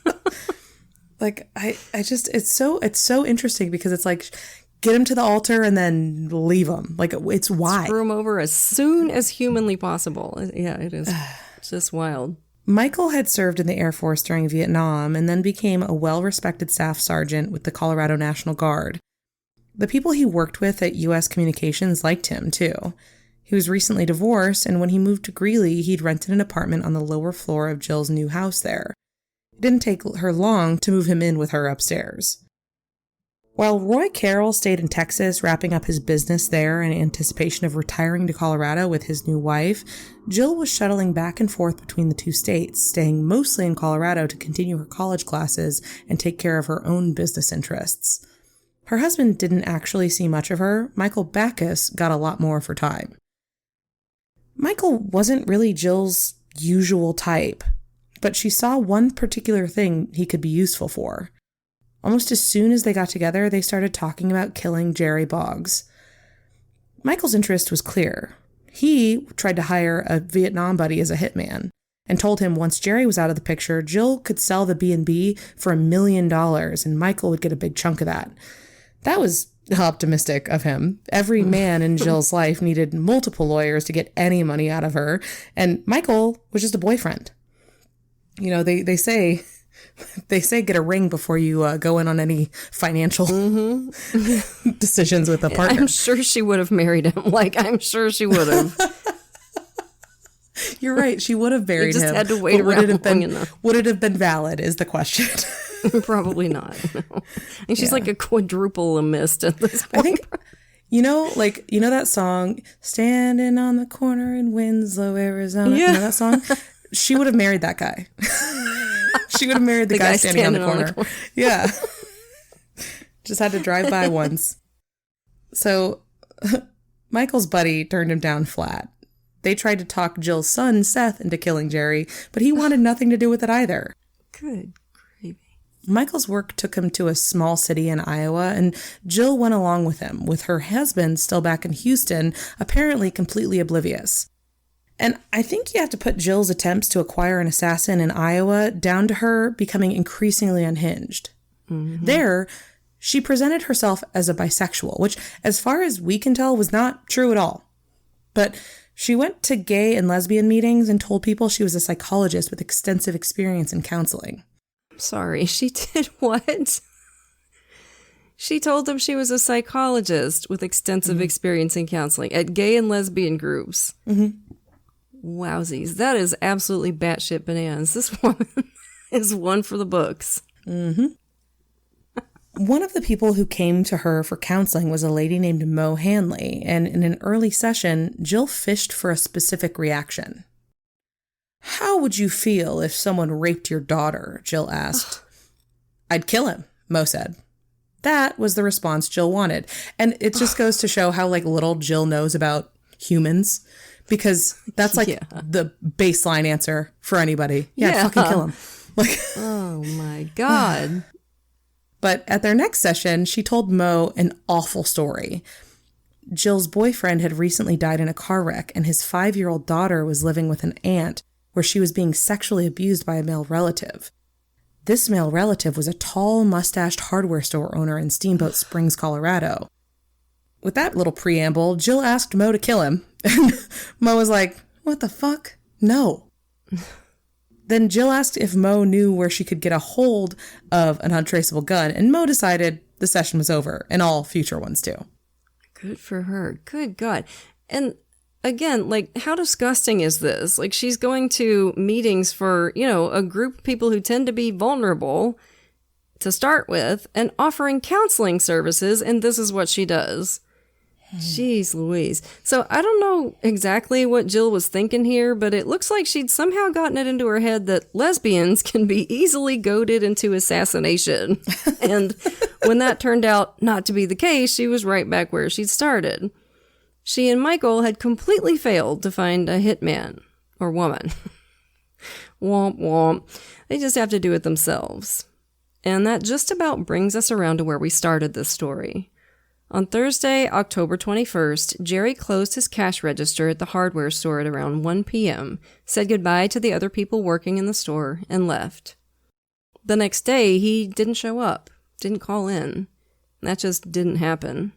It's so interesting because it's get him to the altar and then leave him. It's why. Screw him over as soon as humanly possible. Yeah, it is. It's just wild. Michael had served in the Air Force during Vietnam and then became a well-respected staff sergeant with the Colorado National Guard. The people he worked with at U.S. Communications liked him, too. He was recently divorced, and when he moved to Greeley, he'd rented an apartment on the lower floor of Jill's new house there. It didn't take her long to move him in with her upstairs. While Roy Carroll stayed in Texas, wrapping up his business there in anticipation of retiring to Colorado with his new wife, Jill was shuttling back and forth between the two states, staying mostly in Colorado to continue her college classes and take care of her own business interests. Her husband didn't actually see much of her. Michael Backus got a lot more of her time. Michael wasn't really Jill's usual type, but she saw one particular thing he could be useful for. Almost as soon as they got together, they started talking about killing Jerry Boggs. Michael's interest was clear. He tried to hire a Vietnam buddy as a hitman and told him once Jerry was out of the picture, Jill could sell the B&B for $1 million and Michael would get a big chunk of that. That was optimistic of him. Every man in Jill's life needed multiple lawyers to get any money out of her, and Michael was just a boyfriend. You know, they say get a ring before you go in on any financial decisions with a partner. I'm sure she would have married him. I'm sure she would have. You're right. She would have married him. Just had to wait around long enough. Would it have been valid is the question. Probably not. No. I think she's like a quadruple-amist at this point. I think, that song, Standing on the Corner in Winslow, Arizona. Yeah. You know that song? She would have married that guy. She would have married the guy standing on the corner. Yeah. Just had to drive by once. So Michael's buddy turned him down flat. They tried to talk Jill's son, Seth, into killing Jerry, but he wanted nothing to do with it either. Good gravy. Michael's work took him to a small city in Iowa, and Jill went along with him, with her husband still back in Houston, apparently completely oblivious. And I think you have to put Jill's attempts to acquire an assassin in Iowa down to her becoming increasingly unhinged. Mm-hmm. There, she presented herself as a bisexual, which, as far as we can tell, was not true at all. But she went to gay and lesbian meetings and told people she was a psychologist with extensive experience in counseling. Sorry, she did what? She told them she was a psychologist with extensive experience in counseling at gay and lesbian groups. Mm-hmm. Wowsies. That is absolutely batshit bananas. This woman is one for the books. Mm-hmm. One of the people who came to her for counseling was a lady named Mo Hanley, and in an early session, Jill fished for a specific reaction. How would you feel if someone raped your daughter? Jill asked. I'd kill him, Mo said. That was the response Jill wanted. And it just goes to show how little Jill knows about humans. Because that's the baseline answer for anybody. Yeah, fucking kill him. Oh my God. But at their next session, she told Mo an awful story. Jill's boyfriend had recently died in a car wreck, and his 5-year-old daughter was living with an aunt where she was being sexually abused by a male relative. This male relative was a tall, mustached hardware store owner in Steamboat Springs, Colorado. With that little preamble, Jill asked Mo to kill him. And Mo was like, what the fuck? No. Then Jill asked if Mo knew where she could get a hold of an untraceable gun, and Mo decided the session was over, and all future ones too. Good for her. Good God. And again, how disgusting is this? She's going to meetings for, a group of people who tend to be vulnerable to start with, and offering counseling services, and this is what she does. Jeez Louise. So I don't know exactly what Jill was thinking here, but it looks like she'd somehow gotten it into her head that lesbians can be easily goaded into assassination. And when that turned out not to be the case, she was right back where she'd started. She and Michael had completely failed to find a hitman or woman. Womp womp. They just have to do it themselves. And that just about brings us around to where we started this story. On Thursday, October 21st, Jerry closed his cash register at the hardware store at around 1 p.m., said goodbye to the other people working in the store, and left. The next day, he didn't show up, didn't call in. That just didn't happen.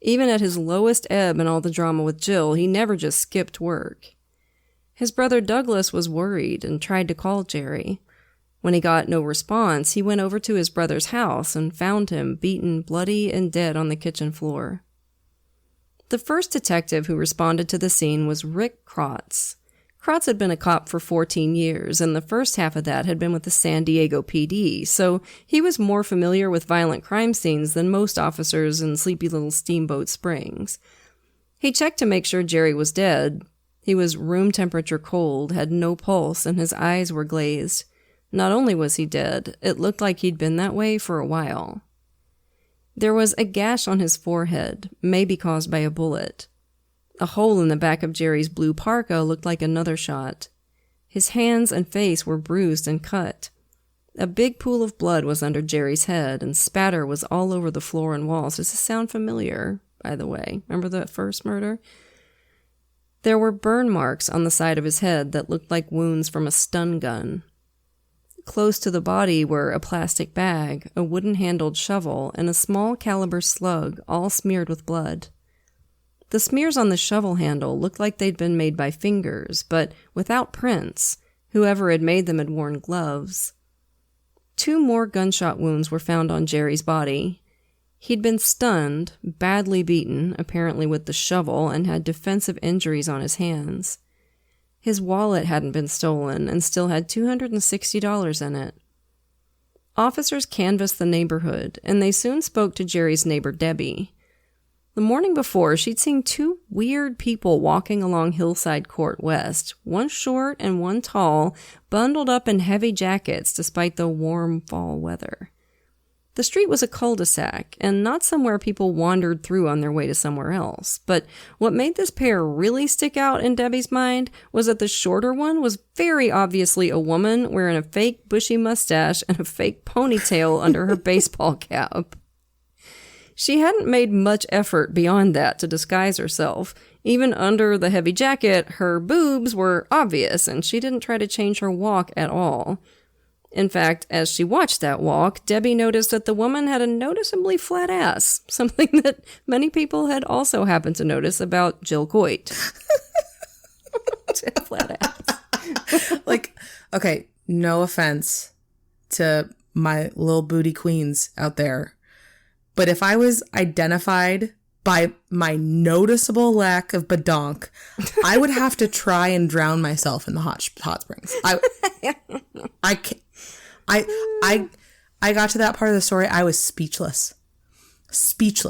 Even at his lowest ebb in all the drama with Jill, he never just skipped work. His brother Douglas was worried and tried to call Jerry. When he got no response, he went over to his brother's house and found him beaten, bloody, and dead on the kitchen floor. The first detective who responded to the scene was Rick Krotz. Krotz had been a cop for 14 years, and the first half of that had been with the San Diego PD, so he was more familiar with violent crime scenes than most officers in sleepy little Steamboat Springs. He checked to make sure Jerry was dead. He was room temperature cold, had no pulse, and his eyes were glazed. Not only was he dead, it looked like he'd been that way for a while. There was a gash on his forehead, maybe caused by a bullet. A hole in the back of Jerry's blue parka looked like another shot. His hands and face were bruised and cut. A big pool of blood was under Jerry's head, and spatter was all over the floor and walls. Does this sound familiar, by the way? Remember the first murder? There were burn marks on the side of his head that looked like wounds from a stun gun. Close to the body were a plastic bag, a wooden-handled shovel, and a small caliber slug, all smeared with blood. The smears on the shovel handle looked like they'd been made by fingers, but without prints. Whoever had made them had worn gloves. 2 more gunshot wounds were found on Jerry's body. He'd been stunned, badly beaten, apparently with the shovel, and had defensive injuries on his hands. His wallet hadn't been stolen and still had $260 in it. Officers canvassed the neighborhood, and they soon spoke to Jerry's neighbor Debbie. The morning before, she'd seen 2 weird people walking along Hillside Court West, one short and one tall, bundled up in heavy jackets despite the warm fall weather. The street was a cul-de-sac, and not somewhere people wandered through on their way to somewhere else. But what made this pair really stick out in Debbie's mind was that the shorter one was very obviously a woman wearing a fake bushy mustache and a fake ponytail under her baseball cap. She hadn't made much effort beyond that to disguise herself. Even under the heavy jacket, her boobs were obvious, and she didn't try to change her walk at all. In fact, as she watched that walk, Debbie noticed that the woman had a noticeably flat ass, something that many people had also happened to notice about Jill Coit. Flat ass. Like, okay, no offense to my little booty queens out there, but if I was identified by my noticeable lack of badonk, I would have to try and drown myself in the hot springs. I got to that part of the story. I was speechless.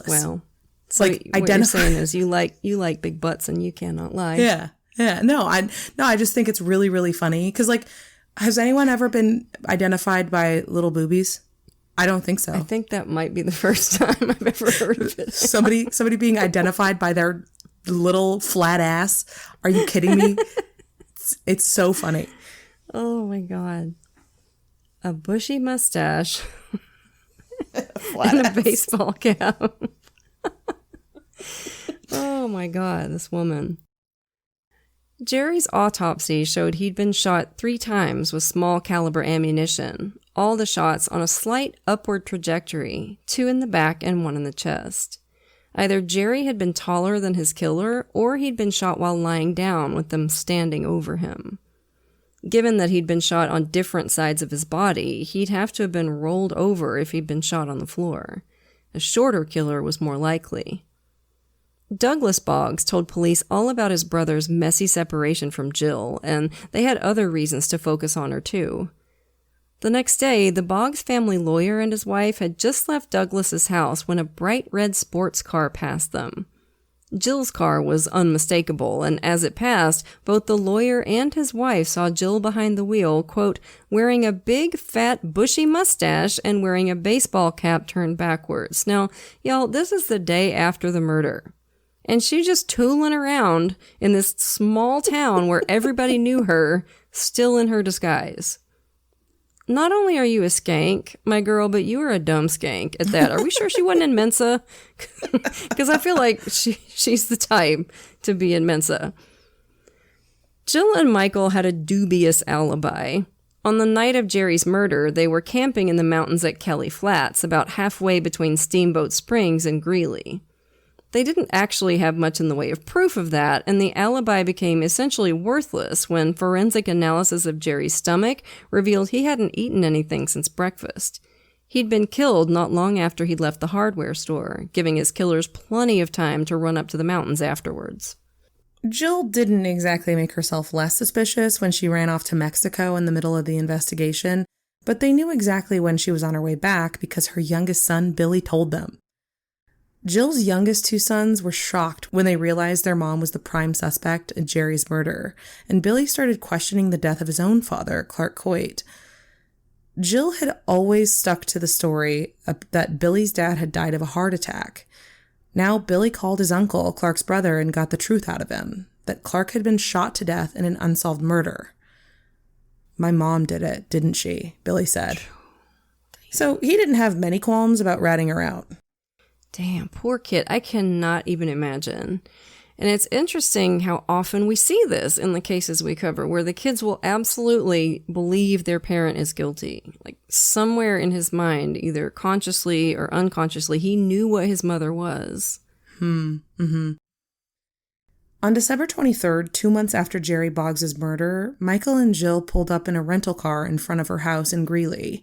Well, it's like what you're saying is you like big butts and you cannot lie. Yeah. No, I just think it's really, really funny because, like, has anyone ever been identified by little boobies? I don't think so. I think that might be the first time I've ever heard of it. somebody being identified by their little flat ass. Are you kidding me? It's so funny. Oh my God. A bushy mustache and a baseball cap. Oh my God, this woman. Jerry's autopsy showed he'd been shot 3 times with small caliber ammunition, all the shots on a slight upward trajectory, 2 in the back and 1 in the chest. Either Jerry had been taller than his killer, or he'd been shot while lying down with them standing over him. Given that he'd been shot on different sides of his body, he'd have to have been rolled over if he'd been shot on the floor. A shorter killer was more likely. Douglas Boggs told police all about his brother's messy separation from Jill, and they had other reasons to focus on her too. The next day, the Boggs family lawyer and his wife had just left Douglas's house when a bright red sports car passed them. Jill's car was unmistakable, and as it passed, both the lawyer and his wife saw Jill behind the wheel, quote, wearing a big, fat, bushy mustache and wearing a baseball cap turned backwards. Now, y'all, this is the day after the murder. And she's just tooling around in this small town where everybody knew her, still in her disguise. Not only are you a skank, my girl, but you are a dumb skank at that. Are we sure she wasn't in Mensa? Because I feel like she's the type to be in Mensa. Jill and Michael had a dubious alibi. On the night of Jerry's murder, they were camping in the mountains at Kelly Flats, about halfway between Steamboat Springs and Greeley. They didn't actually have much in the way of proof of that, and the alibi became essentially worthless when forensic analysis of Jerry's stomach revealed he hadn't eaten anything since breakfast. He'd been killed not long after he'd left the hardware store, giving his killers plenty of time to run up to the mountains afterwards. Jill didn't exactly make herself less suspicious when she ran off to Mexico in the middle of the investigation, but they knew exactly when she was on her way back because her youngest son, Billy, told them. Jill's youngest 2 sons were shocked when they realized their mom was the prime suspect in Jerry's murder, and Billy started questioning the death of his own father, Clark Coit. Jill had always stuck to the story that Billy's dad had died of a heart attack. Now Billy called his uncle, Clark's brother, and got the truth out of him, that Clark had been shot to death in an unsolved murder. "My mom did it, didn't she?" Billy said. So he didn't have many qualms about ratting her out. Damn, poor kid. I cannot even imagine. And it's interesting how often we see this in the cases we cover, where the kids will absolutely believe their parent is guilty. Like somewhere in his mind, either consciously or unconsciously, he knew what his mother was. On December 23rd, 2 months after Jerry Boggs' murder, Michael and Jill pulled up in a rental car in front of her house in Greeley.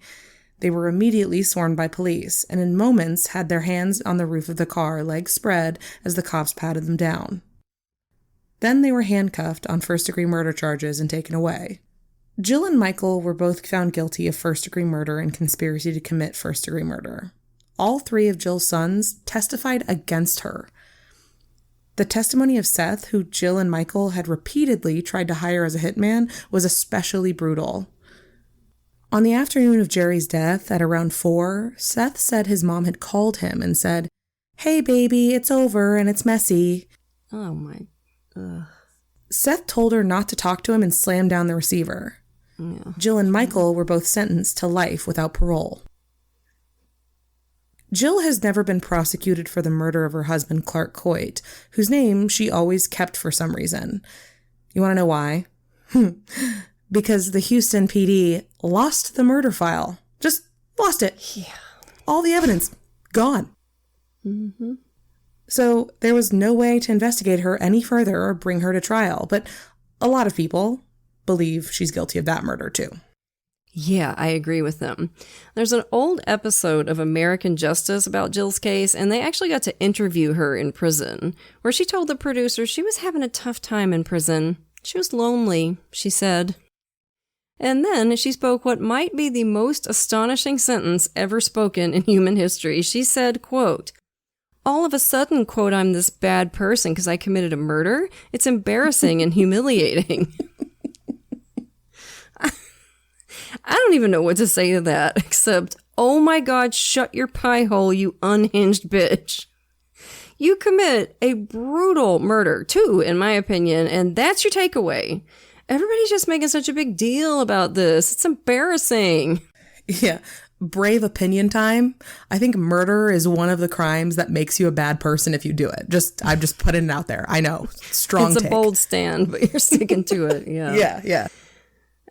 They were immediately sworn by police, and in moments had their hands on the roof of the car, legs spread, as the cops patted them down. Then they were handcuffed on first-degree murder charges and taken away. Jill and Michael were both found guilty of first-degree murder and conspiracy to commit first-degree murder. All 3 of Jill's sons testified against her. The testimony of Seth, who Jill and Michael had repeatedly tried to hire as a hitman, was especially brutal. On the afternoon of Jerry's death, at around 4, Seth said his mom had called him and said, "Hey baby, it's over and it's messy." Oh my... Seth told her not to talk to him and slammed down the receiver. Yeah. Jill and Michael were both sentenced to life without parole. Jill has never been prosecuted for the murder of her husband, Clark Coit, whose name she always kept for some reason. You want to know why? Because the Houston PD lost the murder file. Just lost it. Yeah. All the evidence. Gone. Mm-hmm. So there was no way to investigate her any further or bring her to trial, but a lot of people believe she's guilty of that murder too. Yeah, I agree with them. There's an old episode of American Justice about Jill's case, and they actually got to interview her in prison, where she told the producer she was having a tough time in prison. She was lonely, she said. And then she spoke what might be the most astonishing sentence ever spoken in human history. She said, quote, "All of a sudden, quote, I'm this bad person because I committed a murder. It's embarrassing and humiliating." I don't even know what to say to that, except, oh my God, shut your pie hole, you unhinged bitch. You commit a brutal murder, too, in my opinion, and that's your takeaway. Everybody's just making such a big deal about this. It's embarrassing. Yeah. Brave opinion time. I think murder is one of the crimes that makes you a bad person if you do it. I'm just putting it out there. I know. Strong It's take. a bold stand, but you're sticking to it. Yeah. Yeah.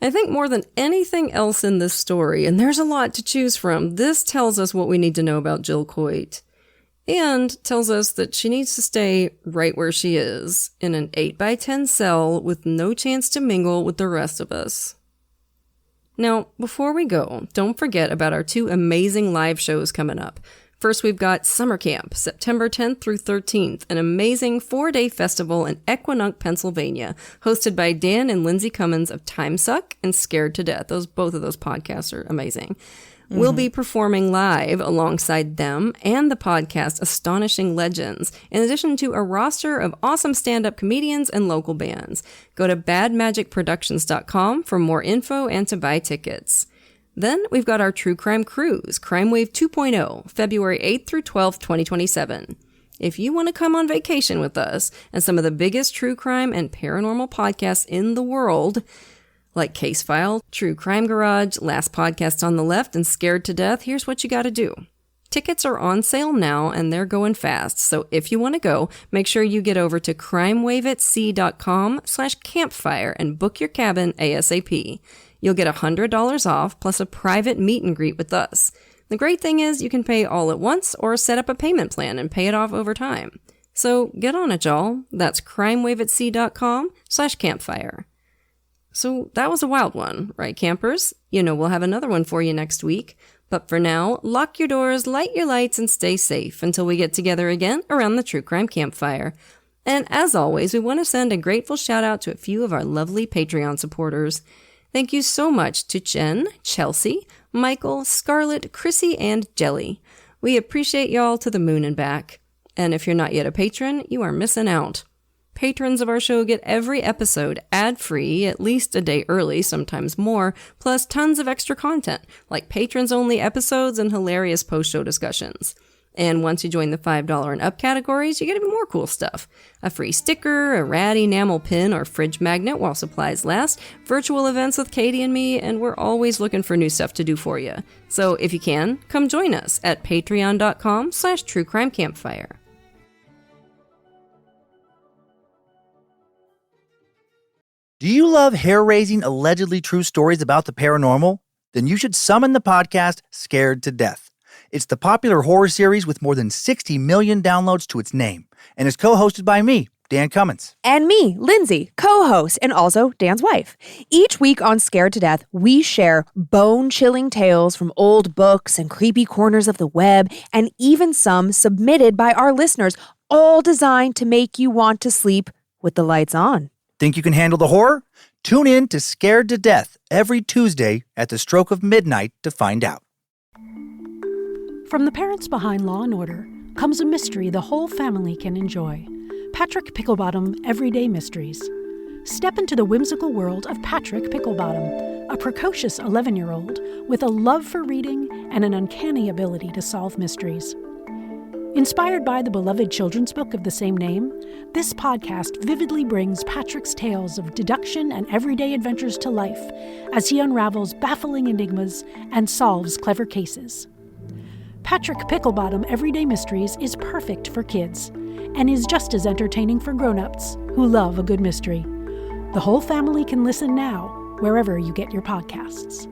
I think more than anything else in this story, and there's a lot to choose from, this tells us what we need to know about Jill Coit. And tells us that she needs to stay right where she is, in an 8x10 cell with no chance to mingle with the rest of us. Now, before we go, don't forget about our 2 amazing live shows coming up. First, we've got Summer Camp, September 10th through 13th, an amazing 4-day festival in Equinunk, Pennsylvania, hosted by Dan and Lindsay Cummins of Time Suck and Scared to Death. Both of those podcasts are amazing. Mm-hmm. We'll be performing live alongside them and the podcast Astonishing Legends, in addition to a roster of awesome stand-up comedians and local bands. Go to badmagicproductions.com for more info and to buy tickets. Then we've got our True Crime Cruise, Crime Wave 2.0, February 8th through 12th, 2027. If you want to come on vacation with us and some of the biggest true crime and paranormal podcasts in the world, like Case File, True Crime Garage, Last Podcast on the Left, and Scared to Death, here's what you got to do. Tickets are on sale now, and they're going fast, so if you want to go, make sure you get over to crimewaveatsea.com/campfire and book your cabin ASAP. You'll get $100 off, plus a private meet and greet with us. The great thing is you can pay all at once or set up a payment plan and pay it off over time. So get on it, y'all. That's crimewaveatsea.com/campfire. So that was a wild one, right, campers? You know we'll have another one for you next week. But for now, lock your doors, light your lights, and stay safe until we get together again around the True Crime Campfire. And as always, we want to send a grateful shout out to a few of our lovely Patreon supporters. Thank you so much to Jen, Chelsea, Michael, Scarlett, Chrissy, and Jelly. We appreciate y'all to the moon and back. And if you're not yet a patron, you are missing out. Patrons of our show get every episode ad-free, at least a day early, sometimes more, plus tons of extra content, like patrons-only episodes and hilarious post-show discussions. And once you join the $5 and up categories, you get even more cool stuff. A free sticker, a rad enamel pin or fridge magnet while supplies last, virtual events with Katie and me, and we're always looking for new stuff to do for you. So if you can, come join us at patreon.com/truecrimecampfire. Do you love hair-raising, allegedly true stories about the paranormal? Then you should summon the podcast Scared to Death. It's the popular horror series with more than 60 million downloads to its name, and is co-hosted by me, Dan Cummins. And me, Lindsay, co-host and also Dan's wife. Each week on Scared to Death, we share bone-chilling tales from old books and creepy corners of the web, and even some submitted by our listeners, all designed to make you want to sleep with the lights on. Think you can handle the horror? Tune in to Scared to Death every Tuesday at the stroke of midnight to find out. From the parents behind Law & Order comes a mystery the whole family can enjoy. Patrick Picklebottom Everyday Mysteries. Step into the whimsical world of Patrick Picklebottom, a precocious 11-year-old with a love for reading and an uncanny ability to solve mysteries. Inspired by the beloved children's book of the same name, this podcast vividly brings Patrick's tales of deduction and everyday adventures to life as he unravels baffling enigmas and solves clever cases. Patrick Picklebottom Everyday Mysteries is perfect for kids and is just as entertaining for grown-ups who love a good mystery. The whole family can listen now wherever you get your podcasts.